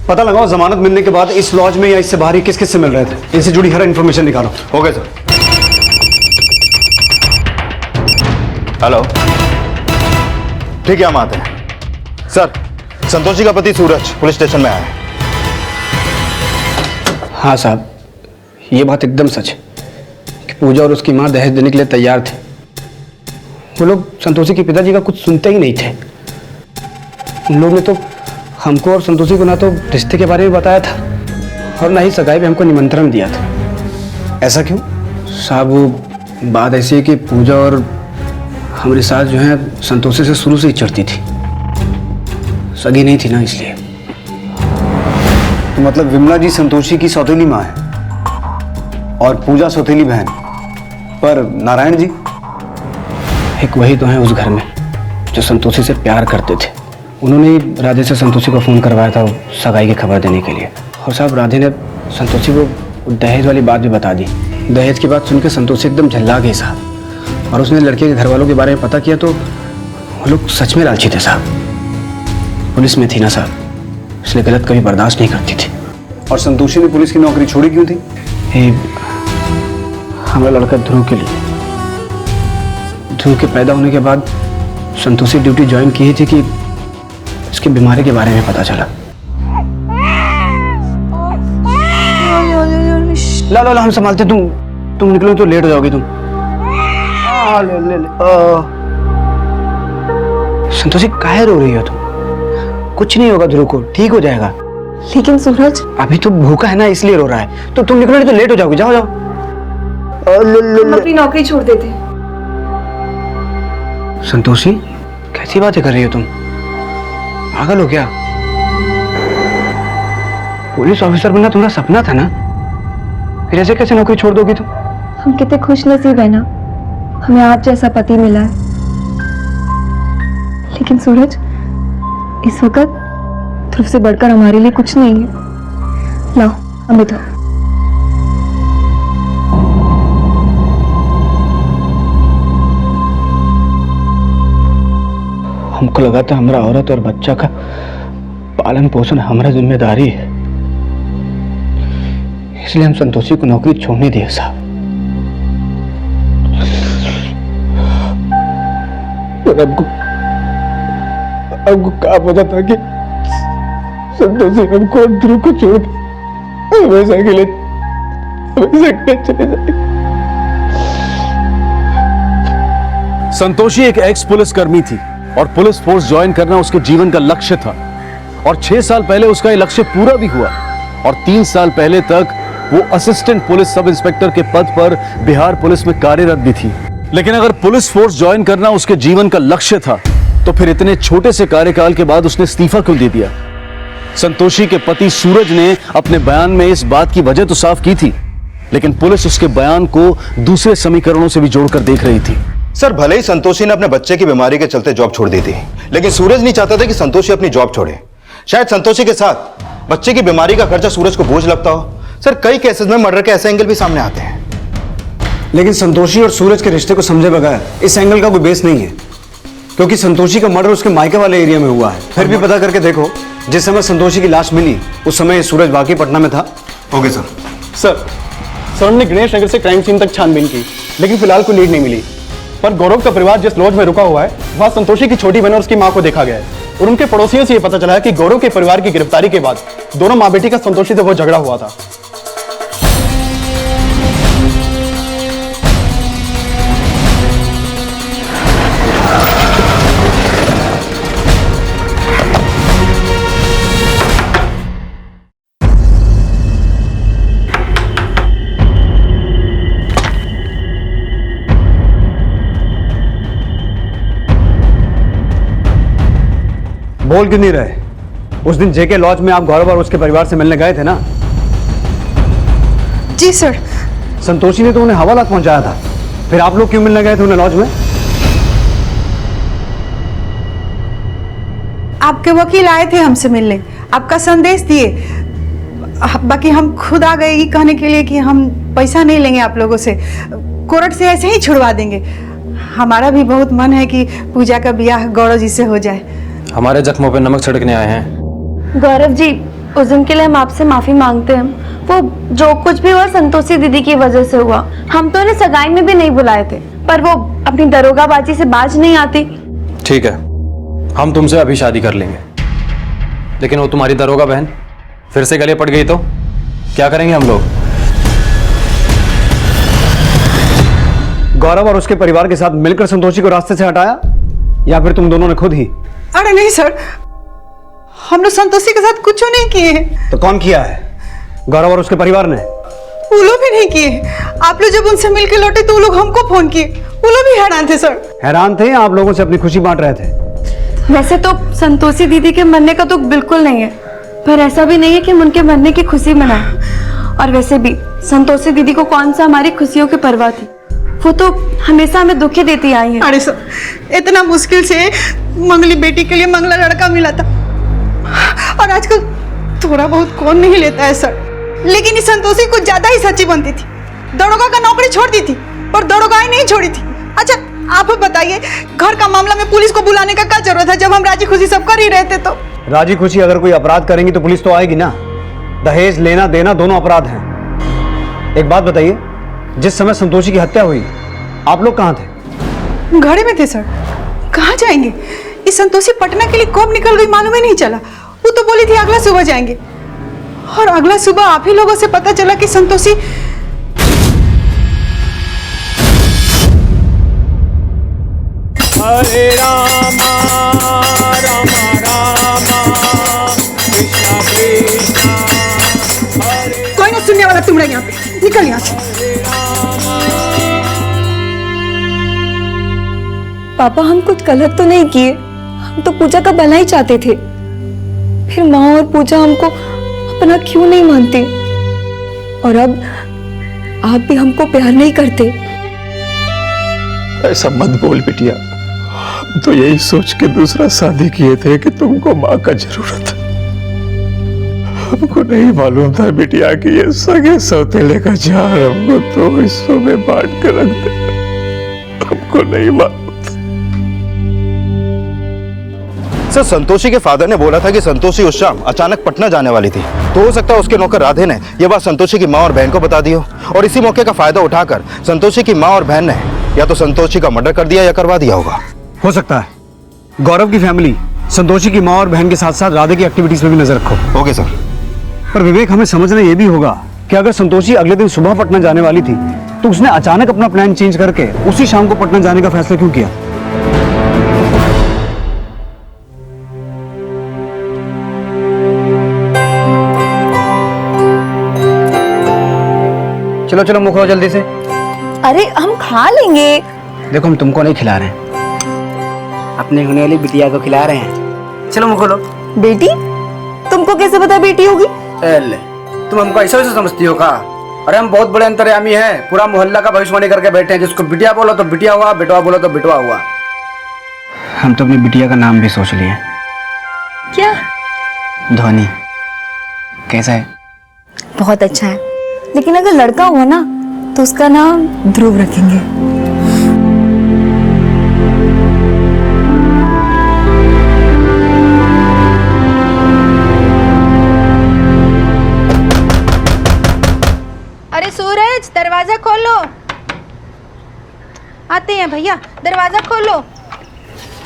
पता लगाओ जमानत मिलने के बाद इस लॉज में या इससे बाहर ही किस किस से मिल रहे थे। इनसे जुड़ी हर इंफॉर्मेशन निकालो। हो गया सर। हेलो, ठीक है, हम आते हैं। सर, संतोषी का पति सूरज पुलिस स्टेशन में आया है। हाँ साहब, ये बात एकदम सच है कि पूजा और उसकी माँ दहेज देने के लिए तैयार थे। वो लोग संतोषी के पिताजी का कुछ सुनते ही नहीं थे। उन लोगों ने तो हमको और संतोषी को ना तो रिश्ते के बारे में बताया था और ना ही सगाई में हमको निमंत्रण दिया था। ऐसा क्यों? साहब, वो बात ऐसी है कि पूजा और हमारी सास जो है संतोषी से शुरू से ही चढ़ती थी। सगी नहीं थी ना, इसलिए। तो मतलब विमला जी संतोषी की सौतेली माँ है और पूजा सौतेली बहन, पर नारायण जी? एक वही तो है उस घर में जो संतोषी से प्यार करते थे। उन्होंने ही राधे से संतोषी को फ़ोन करवाया था सगाई की खबर देने के लिए। और साहब, राधे ने संतोषी को दहेज वाली बात भी बता दी। दहेज की बात सुनकर संतोषी एकदम झल्ला गई साहब, और उसने लड़के के घर वालों के बारे में पता किया तो वो लोग सच में लालची थे साहब। पुलिस में थी ना साहब, इसलिए गलत कभी बर्दाश्त नहीं करती थी। और संतोषी ने पुलिस की नौकरी छोड़ी क्यों थी? हमारा लड़का ध्रुव के लिए। ध्रुव के पैदा होने के बाद संतोषी ड्यूटी ज्वाइन की ही थी कि इसकी बीमारी के बारे में पता चला। ला ला ला, हम संभालते, तुम निकलो तो लेट हो जाओगी तुम। ले। संतोषी काहे रो रही हो तुम? कुछ नहीं होगा ध्रुव को, ठीक हो जाएगा। लेकिन सूरज अभी तो भूखा है ना, इसलिए रो रहा है। तो तुम निकलो नहीं तो लेट हो जाओगी। जाओ जाओ। हम अपनी नौकरी छोड़ देते। संतोषी कैसी बातें कर रही हो तुम? पागल हो क्या? पुलिस ऑफिसर बनना तुम्हारा सपना था ना, फिर ऐसे कैसे नौकरी छोड़ दोगी तुम? हम कितने खुश नसीब है ना, हमें आप जैसा पति मिला है। लेकिन सूरज, इस वक्त ध्रुव से बढ़कर हमारे लिए कुछ नहीं है। लाओ अमित। हमको लगा था हमारा औरत और बच्चा का पालन पोषण हमारा जिम्मेदारी है, इसलिए हम संतोषी को नौकरी छोड़ने दिए साहब। और आपको क्या पता था कि संतोषी हमको ध्रुव को छोड़ हमेशा के लिए चले जाएगी। संतोषी एक एक्स पुलिसकर्मी थी और पुलिस फोर्स ज्वाइन करना उसके जीवन का लक्ष्य था, और 6 साल पहले उसका यह लक्ष्य पूरा भी हुआ, और 3 साल पहले तक वो असिस्टेंट पुलिस सब इंस्पेक्टर के पद पर बिहार पुलिस में कार्यरत भी थी। लेकिन अगर पुलिस फोर्स ज्वाइन करना उसके जीवन का लक्ष्य था तो फिर इतने छोटे से कार्यकाल के बाद उसने इस्तीफा क्यों दे दिया? संतोषी के पति सूरज ने अपने बयान में इस बात की वजह तो साफ की थी, लेकिन पुलिस उसके बयान को दूसरे समीकरणों से भी जोड़कर देख रही थी। सर, भले ही संतोषी ने अपने बच्चे की बीमारी के चलते जॉब छोड़ दी थी, लेकिन सूरज नहीं चाहता था कि संतोषी अपनी जॉब छोड़े। शायद संतोषी के साथ बच्चे की बीमारी का खर्चा सूरज को बोझ लगता हो। सर, कई केसेस में मर्डर के ऐसे एंगल भी सामने आते हैं। लेकिन संतोषी और सूरज के रिश्ते को समझे बगैर इस एंगल का कोई बेस नहीं है, क्योंकि संतोषी का मर्डर उसके मायके वाले एरिया में हुआ है। फिर भी पता करके देखो, जिस समय संतोषी की लाश मिली उस समय सूरज वाकई पटना में था। Okay sir. सर, हमने गणेश नगर से क्राइम सीन तक छानबीन की, लेकिन फिलहाल कोई लीड नहीं मिली। पर गौरव का परिवार जिस लॉज में रुका हुआ है वहां संतोषी की छोटी बहन और उसकी मां को देखा गया है, और उनके पड़ोसियों से यह पता चला है कि गौरव के परिवार की गिरफ्तारी के बाद दोनों मां बेटी का संतोषी से बहुत झगड़ा हुआ था। बोल क्यों नहीं रहे? उस दिन जेके लॉज में आप गौरव और उसके परिवार से मिलने गए थे ना? जी सर। संतोषी ने तो उन्हें हवालात पहुंचाया था, फिर आप लोग क्यों मिलने गए थे उन्हें लॉज में? आपके वकील आए थे हमसे मिलने, आपका संदेश दिए। बाकी हम खुद आ गए ये कहने के लिए कि हम पैसा नहीं लेंगे आप लोगों से, कोर्ट से ऐसे ही छुड़वा देंगे। हमारा भी बहुत मन है कि पूजा का ब्याह गौरव जी से हो जाए। हमारे जख्मों पे नमक छिड़कने आए हैं। गौरव जी, उस दिन के लिए हम आपसे माफी मांगते हैं। वो जो कुछ भी हुआ संतोषी दीदी की वजह से हुआ। हम तो उन्हें सगाई में भी नहीं बुलाए थे, पर वो अपनी दरोगाबाजी से बाज नहीं आती। ठीक है, हम तुमसे अभी शादी कर लेंगे, लेकिन वो तुम्हारी दरोगा बहन फिर से गले पड़ गई तो क्या करेंगे हम लोग? गौरव और उसके परिवार के साथ मिलकर संतोषी को रास्ते से हटाया, या फिर तुम दोनों ने खुद ही? अरे नहीं सर, हम लोग संतोषी के साथ कुछ नहीं किए। तो कौन किया है? गौरव और उसके परिवार ने? वो लोग भी नहीं किए। आप लोग जब उनसे मिलकर लौटे तो वो लोग हमको फोन किए, वो लोग भी हैरान थे सर। हैरान थे? आप लोगों से अपनी खुशी बांट रहे थे। वैसे तो संतोषी दीदी के मरने का दुख बिल्कुल नहीं है, पर ऐसा भी नहीं है कि हम उनके मरने की खुशी मनाएं। और वैसे भी संतोषी दीदी को कौन सा हमारी खुशियों की परवाह थी? वो तो हमेशा हमें दुखी देती आई है। अरे सर, इतना मुश्किल से मंगली बेटी के लिए मंगला लड़का मिला था, और आजकल थोड़ा बहुत कौन नहीं लेता है सर। लेकिन इस संतोषी कुछ ज्यादा ही सच्ची बनती थी, दरोगा का नौकरी छोड़ दी थी और दरोगाई नहीं छोड़ी थी। अच्छा आप बताइए, घर का मामला में पुलिस को बुलाने का क्या जरूरत है जब हम राजी खुशी सब कर ही रहे थे? तो राजी खुशी अगर कोई अपराध करेंगी तो पुलिस तो आएगी ना। दहेज लेना देना दोनों अपराध हैं। एक बात बताइए, जिस समय संतोषी की हत्या हुई आप लोग कहाँ थे? घरे में थे सर। कहाँ जाएंगे? इस संतोषी पटना के लिए कब निकल गई मालूम ही नहीं चला। वो तो बोली थी अगला सुबह जाएंगे, और अगला सुबह आप ही लोगों से पता चला कि संतोषी हरे रामा रामा रामा कृष्णा कृष्णा हरे। कोई ना सुनने वाला तुम रहे यहाँ पे, निकल यहाँ से। पापा हम कुछ गलत तो नहीं किए, हम तो पूजा का भला ही चाहते थे। फिर माँ और पूजा हमको अपना क्यों नहीं मानती, और अब आप भी हमको प्यार नहीं करते। ऐसा मत बोल बिटिया, हम तो यही सोच के दूसरा शादी किए थे कि तुमको माँ का जरूरत है। हमको नहीं मालूम था बिटिया कि ये सगे सौतेले का जार हमको तो हिस्सों में बांट कर रख दे। हमको नहीं मालूम। सर, संतोषी के फादर ने बोला था कि संतोषी उस शाम अचानक पटना जाने वाली थी, तो हो सकता है उसके नौकर राधे ने यह बात संतोषी की माँ और बहन को बता दी हो, और इसी मौके का फायदा उठाकर संतोषी की माँ और बहन ने या तो संतोषी का मर्डर कर दिया या करवा दिया होगा। हो सकता है गौरव की फैमिली संतोषी की माँ और बहन के साथ साथ राधे की एक्टिविटीज में भी नजर रखो। Okay sir. पर विवेक, हमें समझना यह भी होगा कि अगर संतोषी अगले दिन सुबह पटना जाने वाली थी तो उसने अचानक अपना प्लान चेंज करके उसी शाम को पटना जाने का फैसला क्यों किया? चलो चलो मुख लो जल्दी से। अरे हम खा लेंगे। देखो हम तुमको नहीं खिला रहे हैं, अपने होने वाली बिटिया को खिला रहे हैं। चलो मुख लो। बेटी? तुमको कैसे पता बेटी होगी? तुम हमको ऐसा वैसा समझती हो का? अरे हम बहुत बड़े अंतर्यामी हैं, पूरा मोहल्ला का भविष्यवाणी करके बैठे हैं। जिसको बिटिया बोलो तो बिटिया हुआ, बेटवा बोलो तो बेटवा हुआ। हम तो अपनी बिटिया का नाम भी सोच लिए। क्या? ध्वनि। कैसा है? बहुत अच्छा है, लेकिन अगर लड़का हुआ ना तो उसका नाम ध्रुव रखेंगे। अरे सूरज, दरवाजा खोलो। आते हैं भैया, दरवाजा खोलो।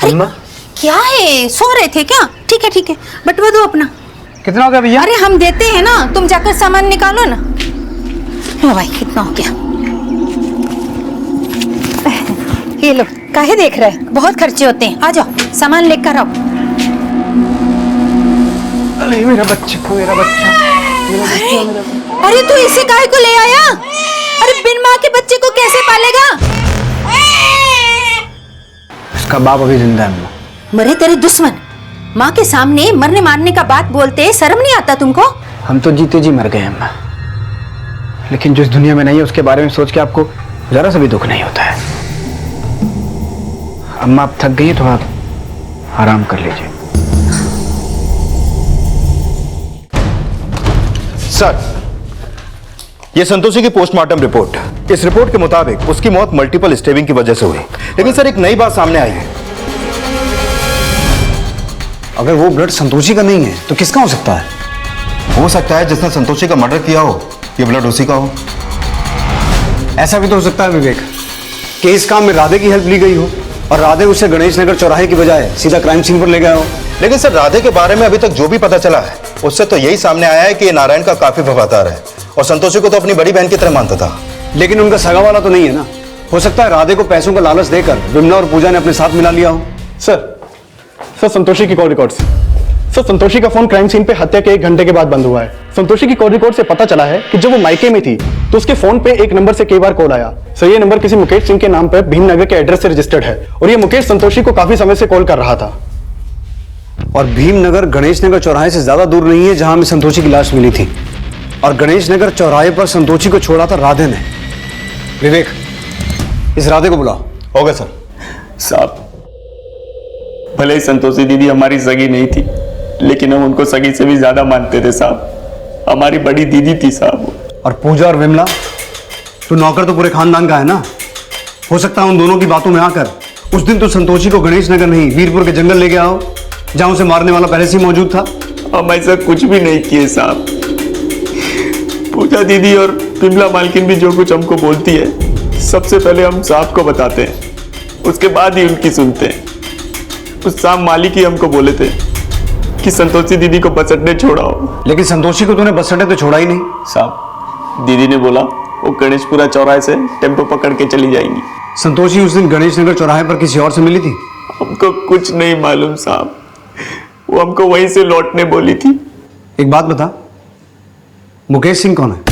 अम्मा क्या है, सो रहे थे क्या? ठीक है ठीक है, बटवा दो अपना। कितना हो गया भैया? अरे हम देते हैं ना, तुम जाकर सामान निकालो ना। लो भाई, कितना हो गया? ये लो, काहे देख रहे हैं? बहुत खर्चे होते हैं। आ जाओ, सामान लेकर आओ। अरे मेरा बच्चा, मेरा बच्चा, अरे तू इसे काहे को ले आया? अरे बिन माँ के बच्चे को कैसे पालेगा? उसका बाप अभी जिंदा है अम्मा। मरे तेरे दुश्मन, माँ के सामने मरने मारने का बात बोलते, शर्म नहीं आता तुमको? हम तो जीते जी मर गए अम्मा, लेकिन जो इस दुनिया में नहीं है उसके बारे में सोच के आपको जरा सा भी दुख नहीं होता है। अम्मा आप थक गई है, थोड़ा आराम कर लीजिए। सर, ये संतोषी की पोस्टमार्टम रिपोर्ट। इस रिपोर्ट के मुताबिक उसकी मौत मल्टीपल स्टेबिंग की वजह से हुई, लेकिन सर एक नई बात सामने आई है। अगर वो ब्लड संतोषी का नहीं है तो किसका हो सकता है? हो सकता है जिसने संतोषी का मर्डर किया हो ये ब्लड उसी का हो। ऐसा भी तो हो सकता है विवेक कि इस काम में राधे की हेल्प ली गई हो और राधे उसे गणेश नगर चौराहे की बजाय सीधा क्राइम सीन पर ले गया हो। लेकिन सर राधे के बारे में अभी तक जो भी पता चला है उससे तो यही सामने आया है कि ये नारायण का काफी वफादार है और संतोषी को तो अपनी बड़ी बहन की तरह मानता था। लेकिन उनका सगा वाला तो नहीं है ना। हो सकता है राधे को पैसों का लालच देकर विमला और पूजा ने अपने साथ मिला लिया हो। सर संतोषी की कॉल रिकॉर्ड से सर संतोषी का फोन क्राइम सीन पे हत्या के 1 घंटे के बाद बंद हुआ है। संतोषी की कॉल रिकॉर्ड से पता चला है कि जब वो मायके में थी तो उसके फोन पे एक नंबर से कई बार कॉल आया। सर ये नंबर किसी मुकेश सिंह के नाम पर भीमनगर के एड्रेस से रजिस्टर्ड है और ये मुकेश संतोषी को काफी समय से कॉल कर रहा था। और भीमनगर गणेश नगर चौराहे से ज्यादा दूर नहीं है जहां में संतोषी की लाश मिली थी, और गणेश नगर चौराहे पर संतोषी को छोड़ा था राधे ने। विवेक, इस राधे को बुलाओ। होगा सर। साहब, भले ही संतोषी दीदी हमारी सगी नहीं थी, लेकिन हम उनको सगी से भी ज्यादा मानते थे साहब। हमारी बड़ी दीदी थी साहब। और पूजा और विमला, तो नौकर तो पूरे खानदान का है ना। हो सकता है उन दोनों की बातों में आकर उस दिन तो संतोषी को गणेश नगर नहीं वीरपुर के जंगल ले गया हो जहां उसे मारने वाला पहले से ही मौजूद था। हम ऐसा कुछ भी नहीं किए साहब। पूजा दीदी और विमला मालकिन भी जो कुछ हमको बोलती है सबसे पहले हम साहब को बताते हैं उसके बाद ही उनकी सुनते हैं। उस शाम मालिक ही हमको बोले थे कि संतोषी दीदी को बस अड्डे छोड़ाओ। लेकिन संतोषी को तूने बस अड्डे तो छोड़ा ही नहीं। साहब, दीदी ने बोला वो गणेशपुरा चौराहे से टेम्पो पकड़ के चली जाएंगी। संतोषी उस दिन गणेश नगर चौराहे पर किसी और से मिली थी? हमको कुछ नहीं मालूम साहब, वो हमको वहीं से लौटने बोली थी। एक बात बता, मुकेश सिंह कौन है?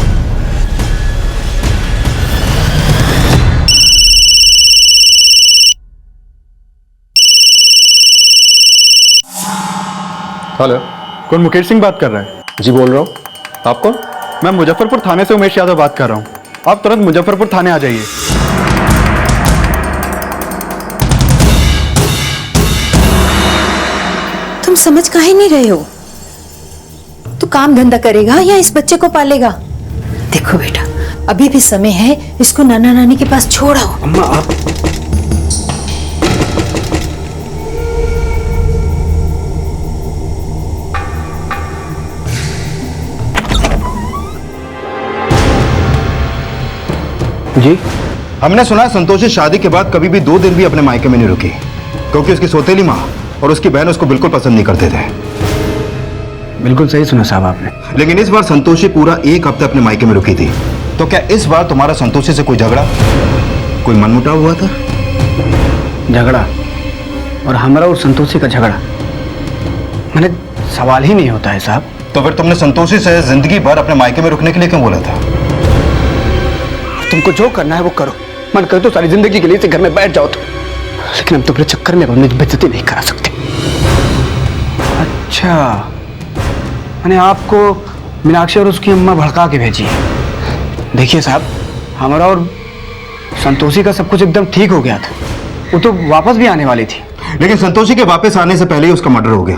हेलो, कौन मुकेश सिंह बात कर रहा है? जी बोल रहा हूँ। आप कौन? मैं मुजफ्फरपुर थाने से उमेश यादव बात कर रहा हूँ। आप तुरंत मुजफ्फरपुर थाने आ जाइए। तुम समझ काहे नहीं रहे हो? तू काम धंधा करेगा या इस बच्चे को पालेगा? देखो बेटा, अभी भी समय है, इसको नाना नानी के पास छोड़ आओ। अम्मा आप जी, हमने सुना है संतोषी शादी के बाद कभी भी 2 दिन भी अपने मायके में नहीं रुकी, क्योंकि उसकी सौतेली माँ और उसकी बहन उसको बिल्कुल पसंद नहीं करते थे। बिल्कुल सही सुना साहब आपने। लेकिन इस बार संतोषी पूरा 1 हफ्ते अपने मायके में रुकी थी। तो क्या इस बार तुम्हारा संतोषी से कोई झगड़ा, कोई मनमुटाव हुआ था? झगड़ा? और हमारा और संतोषी का झगड़ा मैंने सवाल ही नहीं होता है साहब। तो फिर तुमने संतोषी से जिंदगी भर अपने मायके में रुकने के लिए क्यों बोला था? तुमको जो करना है वो करो, मन करे तो सारी जिंदगी के लिए इस घर में बैठ जाओ तो, लेकिन हम तुम्हारे चक्कर में अपनी बेइज्जती नहीं करा सकते। अच्छा, मैंने आपको मीनाक्षी और उसकी अम्मा भड़का के भेजी है। देखिए साहब, हमारा और संतोषी का सब कुछ एकदम ठीक हो गया था, वो तो वापस भी आने वाली थी। लेकिन संतोषी के वापस आने से पहले ही उसका मर्डर हो गया।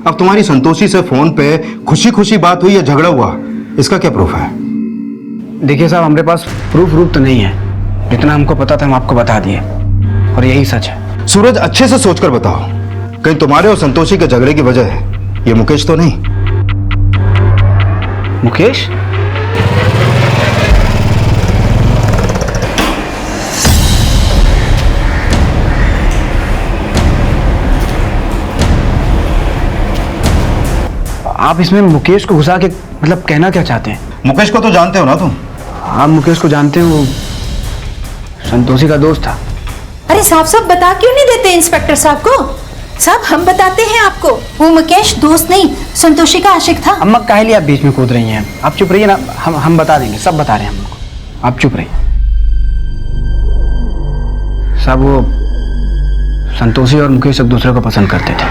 अब तुम्हारी संतोषी से फोन पे खुशी खुशी बात हुई या झगड़ा हुआ, इसका क्या प्रूफ है? देखिए साहब, हमारे पास प्रूफ तो नहीं है। जितना हमको पता था हम आपको बता दिए, और यही सच है। सूरज, अच्छे से सोचकर बताओ, कहीं तुम्हारे और संतोषी के झगड़े की वजह ये मुकेश तो नहीं? मुकेश? आप इसमें मुकेश को घुसा के मतलब कहना क्या चाहते हैं? मुकेश को तो जानते हो ना तुम? आप मुकेश को जानते हो, वो संतोषी का दोस्त था। अरे साफ साफ बता क्यों नहीं देते इंस्पेक्टर साहब को? साहब, हम बताते हैं आपको, वो मुकेश दोस्त नहीं, संतोषी का आशिक था। अम्मा काहे लिए आप बीच में कूद रही हैं? आप चुप रहिए ना, हम बता देंगे, सब बता रहे हैं हमको। आप चुप रहिए साहब। वो संतोषी और मुकेश एक दूसरे को पसंद करते थे,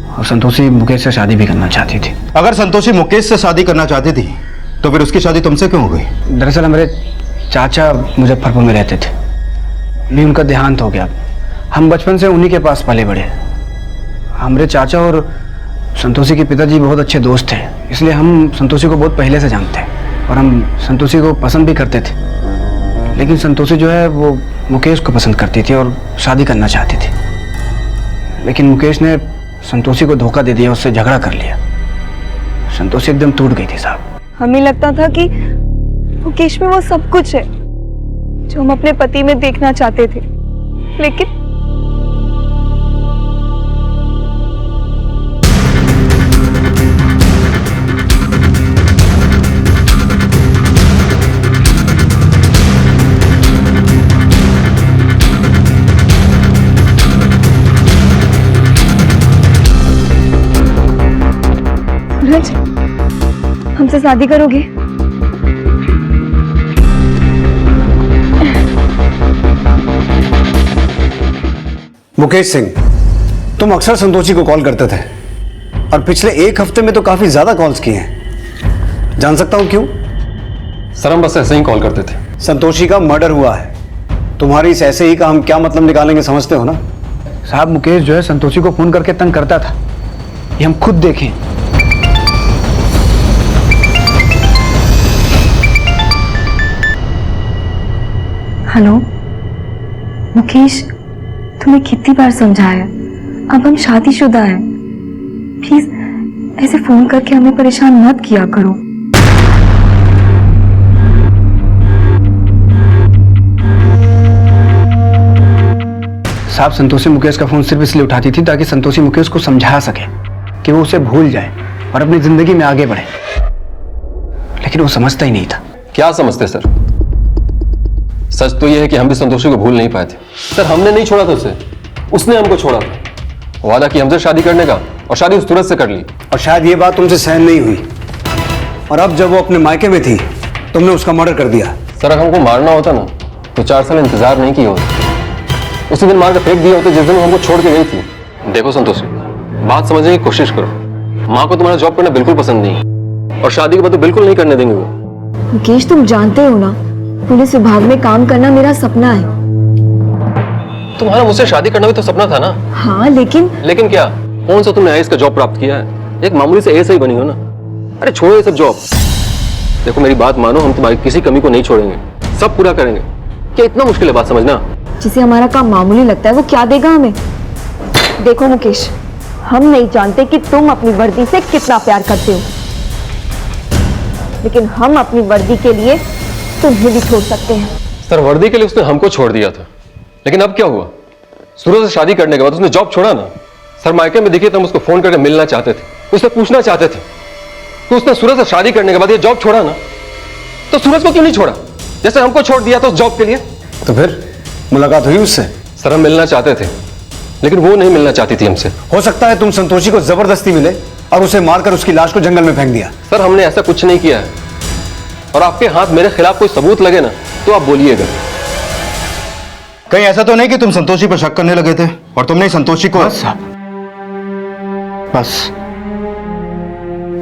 और संतोषी मुकेश से शादी भी करना चाहती थी। अगर संतोषी मुकेश से शादी करना चाहती थी तो फिर उसकी शादी तुमसे क्यों हो गई? दरअसल हमारे चाचा मुजफ्फरपुर में रहते थे, अभी उनका देहांत हो गया। हम बचपन से उन्हीं के पास पले बड़े। हमारे चाचा और संतोषी के पिताजी बहुत अच्छे दोस्त थे, इसलिए हम संतोषी को बहुत पहले से जानते हैं, और हम संतोषी को पसंद भी करते थे। लेकिन संतोषी जो है वो मुकेश को पसंद करती थी और शादी करना चाहती थी। लेकिन मुकेश ने संतोषी को धोखा दे दिया, उससे झगड़ा कर लिया। संतोषी एकदम टूट गई थी साहब। हमें लगता था कि मुकेश में वो सब कुछ है जो हम अपने पति में देखना चाहते थे, लेकिन सूरज, हमसे शादी करोगे? मुकेश सिंह, तुम अक्सर संतोषी को कॉल करते थे, और पिछले 1 हफ्ते में तो काफी ज्यादा कॉल्स किए हैं। जान सकता हूं क्यों? सर, हम बस ऐसे ही कॉल करते थे। संतोषी का मर्डर हुआ है, तुम्हारी इस ऐसे ही का हम क्या मतलब निकालेंगे, समझते हो ना? साहब, मुकेश जो है संतोषी को फोन करके तंग करता था, ये हम खुद देखें। हेलो मुकेश, तुम्हें कितनी बार समझाया, अब हम शादीशुदा हैं। प्लीज ऐसे फोन करके हमें परेशान मत किया करो। साहब संतोषी मुकेश का फोन सिर्फ इसलिए उठाती थी ताकि संतोषी मुकेश को समझा सके कि वो उसे भूल जाए और अपनी जिंदगी में आगे बढ़े, लेकिन वो समझता ही नहीं था। क्या समझते सर? सच तो यह है कि हम भी संतोषी को भूल नहीं पाए थे। सर हमने नहीं छोड़ा था उसे, उसने हमको छोड़ा था। वादा किया हमसे शादी करने का और शादी उस सूरज से कर ली। और शायद ये बात तुमसे सहन नहीं हुई और अब जब वो अपने मायके में थी तुमने उसका मर्डर कर दिया। सर अगर हमको मारना होता ना तो 4 साल इंतजार नहीं किया होता, उसी दिन मार कर फेंक दिया होता जिस दिन वो हमको छोड़ के गई थी। देखो संतोषी, बात समझने की कोशिश करो। माँ को तुम्हारा जॉब करना बिल्कुल पसंद नहीं और शादी के बाद तो बिल्कुल नहीं करने देंगे वो। मुकेश तुम जानते हो ना, पुलिस विभाग में काम करना मेरा सपना है। तुम्हारा मुझसे शादी करना भी तो सपना था ना। हाँ लेकिन क्या? कौन सा तुमने आईएएस का जॉब प्राप्त किया है? एक मामूली से एएस ही बनी हो ना। अरे छोड़ो ये सब जॉब। देखो मेरी बात मानो, हम तुम्हारी किसी कमी को नहीं छोड़ेंगे, सब पूरा करेंगे। क्या इतना मुश्किल है बात समझना? जिसे हमारा काम मामूली लगता है वो क्या देगा हमें? देखो मुकेश, हम नहीं जानते कि तुम अपनी वर्दी से कितना प्यार करते हो, लेकिन हम अपनी वर्दी के लिए तुम्हें भी छोड़ सकते हैं। सर वर्दी के लिए उसने हमको छोड़ दिया था, लेकिन अब क्या हुआ? सूरज से शादी करने के बाद उसने जॉब छोड़ा ना। सर मायके में देखिए तो हम उसको फोन करके मिलना चाहते थे, उससे पूछना चाहते थे। तो उसने सूरज से शादी करने के बाद ये जॉब छोड़ा ना, तो सूरज को क्यों नहीं छोड़ा जैसे हमको छोड़ दिया था उस जॉब के लिए? तो फिर मुलाकात हुई उससे? सर हम मिलना चाहते थे लेकिन वो नहीं मिलना चाहती थी हमसे। हो सकता है तुम संतोषी को जबरदस्ती मिले और उसे मारकर उसकी लाश को जंगल में फेंक दिया। सर हमने ऐसा कुछ नहीं किया है और आपके हाथ मेरे खिलाफ कोई सबूत लगे ना तो आप बोलिएगा। कहीं ऐसा तो नहीं कि तुम संतोषी पर शक करने लगे थे और तुमने संतोषी को? बस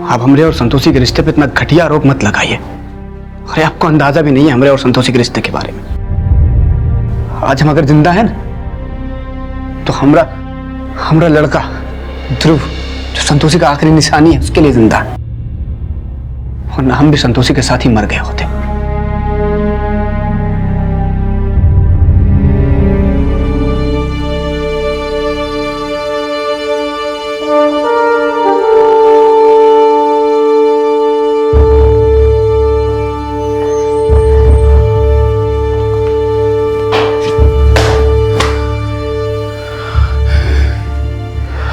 आप हमरे और संतोषी के रिश्ते पे इतना घटिया आरोप मत लगाइए। अरे आपको अंदाजा भी नहीं है हमरे और संतोषी के रिश्ते के बारे में। आज हम अगर जिंदा हैं तो हमरा लड़का ध्रुव, जो संतोषी का आखिरी निशानी है, उसके लिए जिंदा है, वरना हम भी संतोषी के साथ ही मर गए होते।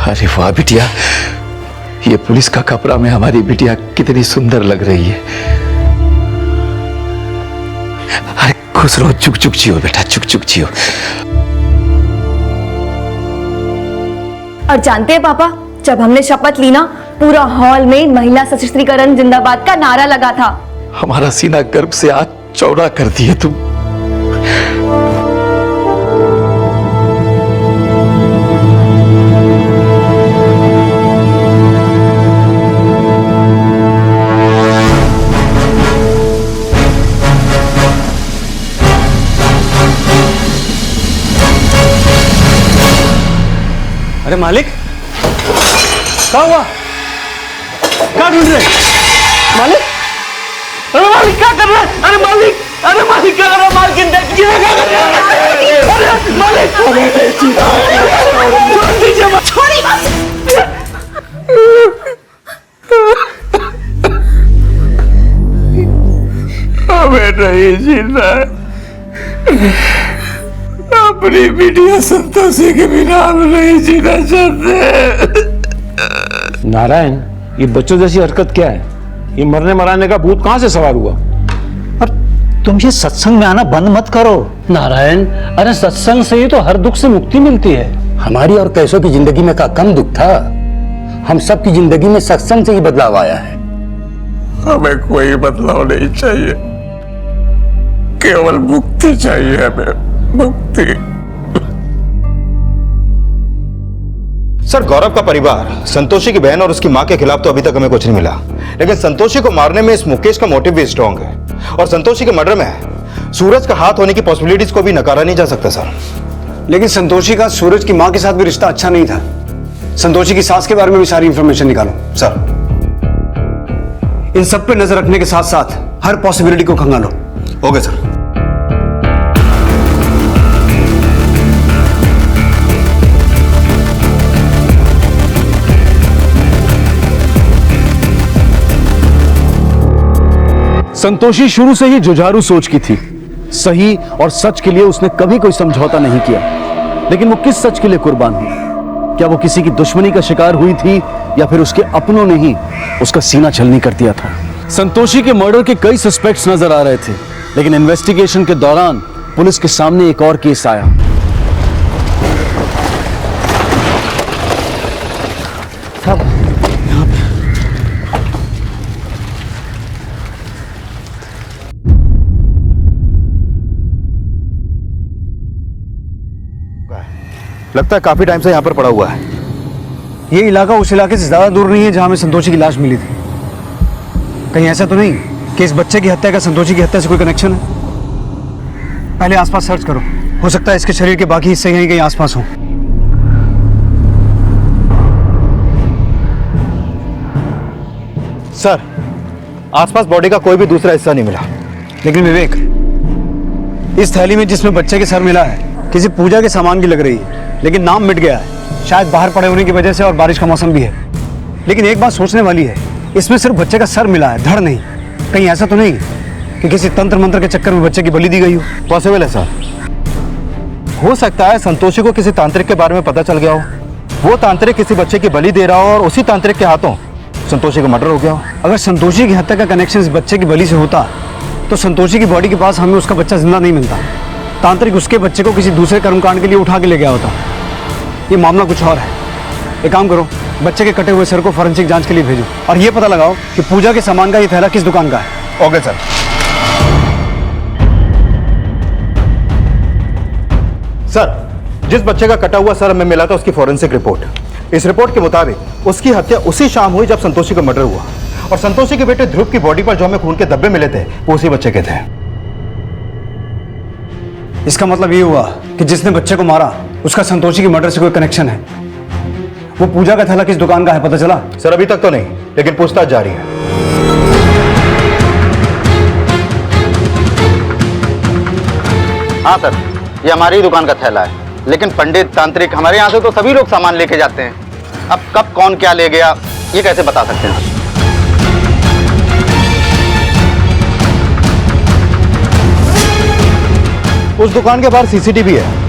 अरे वाह बिटिया, ये पुलिस का कपड़ा में हमारी बिटिया कितनी सुंदर लग रही है। अरे खुश रहो, चुक चुक जियो बेटा, चुक चुक जियो। और जानते हैं पापा, जब हमने शपथ ली ना, पूरा हॉल में महिला सशक्तिकरण जिंदाबाद का नारा लगा था। हमारा सीना गर्व से आज चौड़ा कर दिए तुम। अरे मालिक, क्या हुआ? क्या ढूंढ रहे? मालिक, अरे मालिक क्या कर रहा है? अरे मालिक क्या कर रहा है? मालिक क्या कर रहा है? अरे मालिक छोड़ दीजिए, हमें नहीं जीना, अपनी बिटिया संतोषी के बिना हम नहीं जीना चाहते। नारायण, ये बच्चों जैसी हरकत क्या है? ये मरने मराने का भूत कहां से सवार हुआ? तुम ये सत्संग में आना बंद मत करो नारायण। अरे सत्संग से ही तो हर दुख से मुक्ति मिलती है। हमारी और कैसों की जिंदगी में का कम दुख था, हम सब की जिंदगी में सत्संग से ही बदलाव आया है। हमें कोई बदलाव नहीं चाहिए, केवल मुक्ति चाहिए हमें, मुक्ति। सर गौरव का परिवार संतोषी की बहन और उसकी मां के खिलाफ तो अभी तक हमें कुछ नहीं मिला, लेकिन संतोषी को मारने में इस मुकेश का मोटिव भी स्ट्रांग है और संतोषी के मर्डर में सूरज का हाथ होने की पॉसिबिलिटीज को भी नकारा नहीं जा सकता सर। लेकिन संतोषी का सूरज की मां के साथ भी रिश्ता अच्छा नहीं था। संतोषी की सास के बारे में भी सारी इंफॉर्मेशन निकालो सर। इन सब पे नजर रखने के साथ साथ हर पॉसिबिलिटी को खंगालो। Okay sir. संतोषी शुरू से ही जुझारू सोच की थी। सही और सच के लिए उसने कभी कोई समझौता नहीं किया। लेकिन वो किस सच के लिए कुर्बान हुई? क्या वो किसी की दुश्मनी का शिकार हुई थी या फिर उसके अपनों ने ही उसका सीना छलनी कर दिया था? संतोषी के मर्डर के कई सस्पेक्ट्स नजर आ रहे थे, लेकिन इन्वेस्टिगेशन के दौरान पुलिस के सामने एक और केस आया। लगता है काफी टाइम से यहाँ पर पड़ा हुआ है। ये इलाका उस इलाके से ज्यादा दूर नहीं है जहां में संतोषी की लाश मिली थी। कहीं ऐसा तो नहीं कि इस बच्चे की हत्या का संतोषी की हत्या से कोई कनेक्शन है? पहले आसपास सर्च करो, हो सकता है इसके शरीर के बाकी हिस्से यहीं कहीं आसपास हों। सर, आसपास बॉडी का कोई भी दूसरा हिस्सा नहीं मिला। लेकिन विवेक, इस थैली में जिसमें बच्चे के सर मिला है किसी पूजा के सामान की लग रही है, लेकिन नाम मिट गया है, शायद बाहर पड़े होने की वजह से, और बारिश का मौसम भी है। लेकिन एक बात सोचने वाली है, इसमें सिर्फ बच्चे का सर मिला है, धड़ नहीं। कहीं ऐसा तो नहीं कि किसी तंत्र मंत्र के चक्कर में बच्चे की बलि दी गई हो? पॉसिबल है सर। हो सकता है संतोषी को किसी तांत्रिक के बारे में पता चल गया हो, वो तांत्रिक किसी बच्चे की बलि दे रहा हो और उसी तांत्रिक के हाथों संतोषी का मर्डर हो गया हो। अगर संतोषी की हत्या का कनेक्शन इस बच्चे की बलि से होता तो संतोषी की बॉडी के पास हमें उसका बच्चा जिंदा नहीं मिलता। तांत्रिक उसके बच्चे को किसी दूसरे कर्मकांड के लिए उठा के ले गया होता। ये मामला कुछ और है। एक काम करो, बच्चे के कटे हुए सर को फॉरेंसिक जांच के लिए भेजो और ये पता लगाओ कि पूजा के सामान का ये थैला किस दुकान का है। Okay sir. सर, जिस बच्चे का कटा हुआ सर हमें मिला था उसकी फॉरेंसिक रिपोर्ट, इस रिपोर्ट के मुताबिक उसकी हत्या उसी शाम हुई जब संतोषी का मर्डर हुआ, और संतोषी के बेटे ध्रुव की बॉडी पर जो हमें खून के धब्बे मिले थे वो उसी बच्चे के थे। इसका मतलब ये हुआ कि जिसने बच्चे को मारा उसका संतोषी की मर्डर से कोई कनेक्शन है। वो पूजा का थैला किस दुकान का है पता चला? सर अभी तक तो नहीं, लेकिन पूछताछ जारी है। हाँ सर, ये हमारी ही दुकान का थैला है, लेकिन पंडित तांत्रिक हमारे यहाँ से तो सभी लोग सामान लेके जाते हैं। अब कब कौन क्या ले गया ये कैसे बता सकते हैं? उस दुकान के बाहर सीसीटीवी है।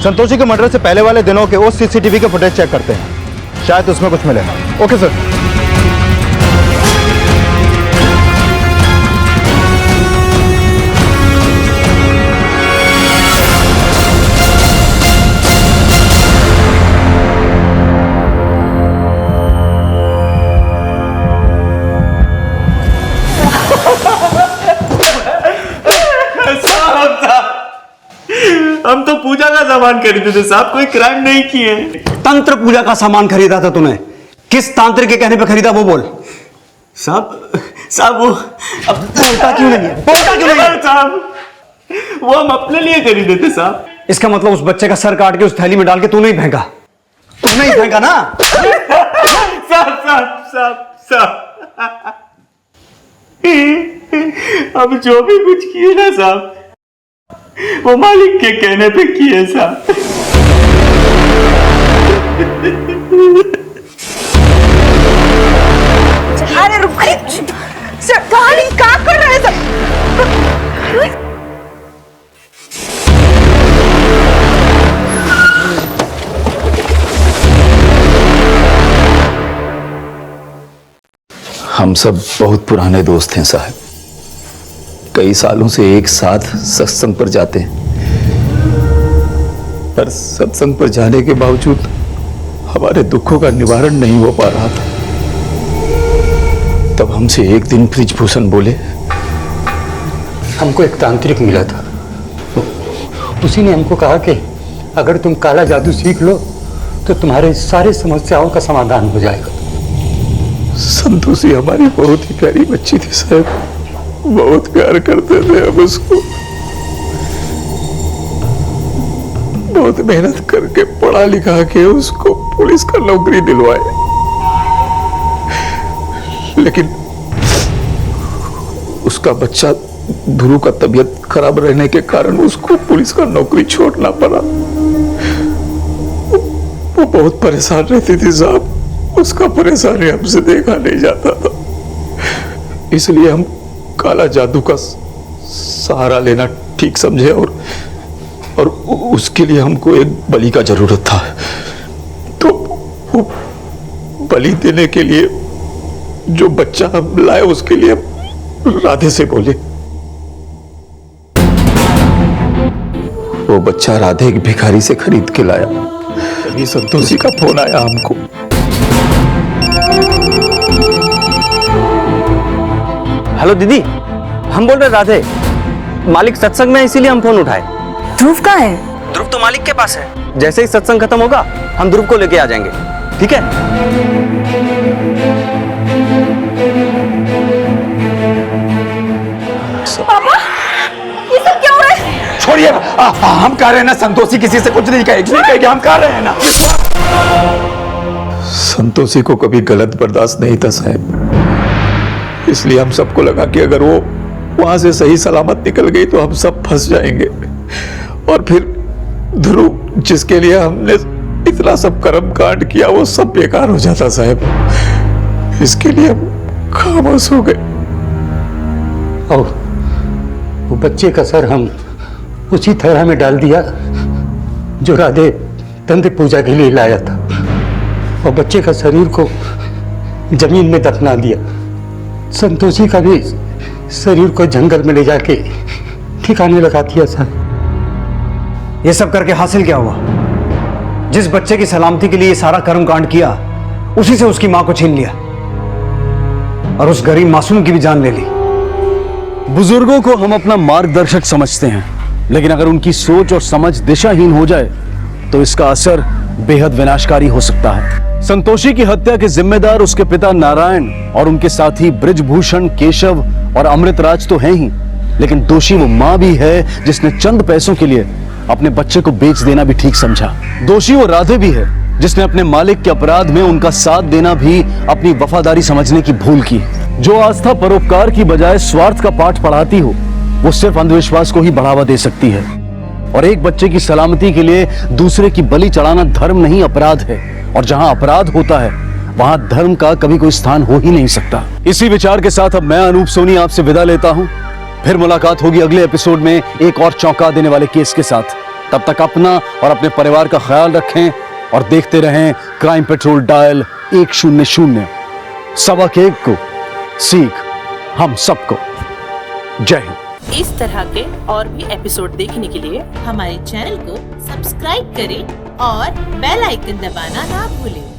संतोषी के मर्डर से पहले वाले दिनों के उस सीसीटीवी के फुटेज चेक करते हैं, शायद उसमें कुछ मिले। Okay sir. हम तो पूजा का सामान खरीदे थे साहब, कोई क्राइम नहीं किए। तंत्र पूजा का सामान खरीदा था तूने? किस तांत्रिक के कहने पे खरीदा वो बोल। साहब वो अब बोलता क्यों नहीं है? बोलता क्यों नहीं है? साहब वो हम अपने लिए खरीदे थे साहब। इसका मतलब उस बच्चे का सर काट के उस थैली में डाल के तूने ही फेंका? तूने ही फेंका ना? साहब अब जो भी कुछ किए ना साहब वो मालिक के कहने पे किए साहब। अरे रुक, सर कहानी क्या कर रहे हैं सर? हम सब बहुत पुराने दोस्त हैं साहब, कई सालों से एक साथ सत्संग पर जाते हैं, पर सत्संग पर जाने के बावजूद हमारे दुखों का निवारण नहीं हो पा रहा था। तब हमसे एक दिन ब्रिजभूषण बोले, हमको एक तांत्रिक मिला था, उसी ने हमको कहा कि अगर तुम काला जादू सीख लो तो तुम्हारे सारे समस्याओं का समाधान हो जाएगा। संतोषी हमारी बहुत ही प्यारी बच्ची थी साहब, बहुत प्यार करते थे हम उसको। बहुत मेहनत करके पढ़ा लिखा के उसको पुलिस का नौकरी दिलवाए, लेकिन उसका बच्चा ध्रुव का तबीयत खराब रहने के कारण उसको पुलिस का नौकरी छोड़ना पड़ा। वो बहुत परेशान रहती थी साहब, उसका परेशानी हमसे देखा नहीं जाता था, इसलिए हम काला जादू का सहारा लेना ठीक समझे और उसके लिए हमको एक बलि का जरूरत था, तो वो बलि देने के लिए जो बच्चा हम लाए उसके लिए राधे से बोले। वो बच्चा राधे एक भिखारी से खरीद के लाया। तभी संतोषी का फोन आया हमको। हेलो दीदी, हम बोल रहे राधे, मालिक सत्संग में, इसीलिए हम फोन उठाए। ध्रुव कहाँ है? ध्रुव तो मालिक के पास है। जैसे ही सत्संग खत्म होगा हम ध्रुव को लेके आ जाएंगे, ठीक है? पापा, ये सब क्या हो रहा है? छोड़िए, हम कह रहे हैं ना संतोषी किसी से कुछ नहीं कहेगी, हम कह रहे हैं ना। संतोषी को कभी गलत बर्दाश्त नहीं था साहब, इसलिए हम सबको लगा कि अगर वो वहां से सही सलामत निकल गई तो हम सब फंस जाएंगे, और फिर ध्रुव जिसके लिए हमने इतना सब कर्म कांड किया वो सब बेकार हो जाता साहब। इसके लिए हम खामोश हो गए। और वो बच्चे का सर हम उसी थैला में डाल दिया जो राधे तंत्र पूजा के लिए लाया था, और बच्चे का शरीर को जमीन में दफना दिया। संतोषी का भी शरीर को जंगल में ले जाके ठिकाने लगा दिया सर। ये सब करके हासिल क्या हुआ? जिस बच्चे की सलामती के लिए सारा कर्म कांड किया, उसी से उसकी मां को छीन लिया और उस गरीब मासूम की भी जान ले ली। बुजुर्गों को हम अपना मार्गदर्शक समझते हैं, लेकिन अगर उनकी सोच और समझ दिशाहीन हो जाए तो इसका असर बेहद विनाशकारी हो सकता है। संतोषी की हत्या के जिम्मेदार उसके पिता नारायण और उनके साथी ब्रिजभूषण, केशव और अमृतराज तो हैं ही, लेकिन दोषी वो मां भी है जिसने चंद पैसों के लिए अपने बच्चे को बेच देना भी ठीक समझा। दोषी वो राधे भी है जिसने अपने मालिक के अपराध में उनका साथ देना भी अपनी वफादारी समझने की भूल की। जो आस्था परोपकार की बजाय स्वार्थ का पाठ पढ़ाती हो, वो सिर्फ अंधविश्वास को ही बढ़ावा दे सकती है। और एक बच्चे की सलामती के लिए दूसरे की बलि चढ़ाना धर्म नहीं, अपराध है। और जहां अपराध होता है वहां धर्म का कभी कोई स्थान हो ही नहीं सकता। इसी विचार के साथ अब मैं अनूप सोनी आपसे विदा लेता हूं। फिर मुलाकात होगी अगले एपिसोड में एक और चौंका देने वाले केस के साथ। तब तक अपना और अपने परिवार का ख्याल रखें और देखते रहें क्राइम पेट्रोल डायल 100। सबक एक को सीख हम सबको। जय हिंद। इस तरह के और भी एपिसोड देखने के लिए हमारे चैनल को सब्सक्राइब करें और बेल आइकन दबाना ना भूलें।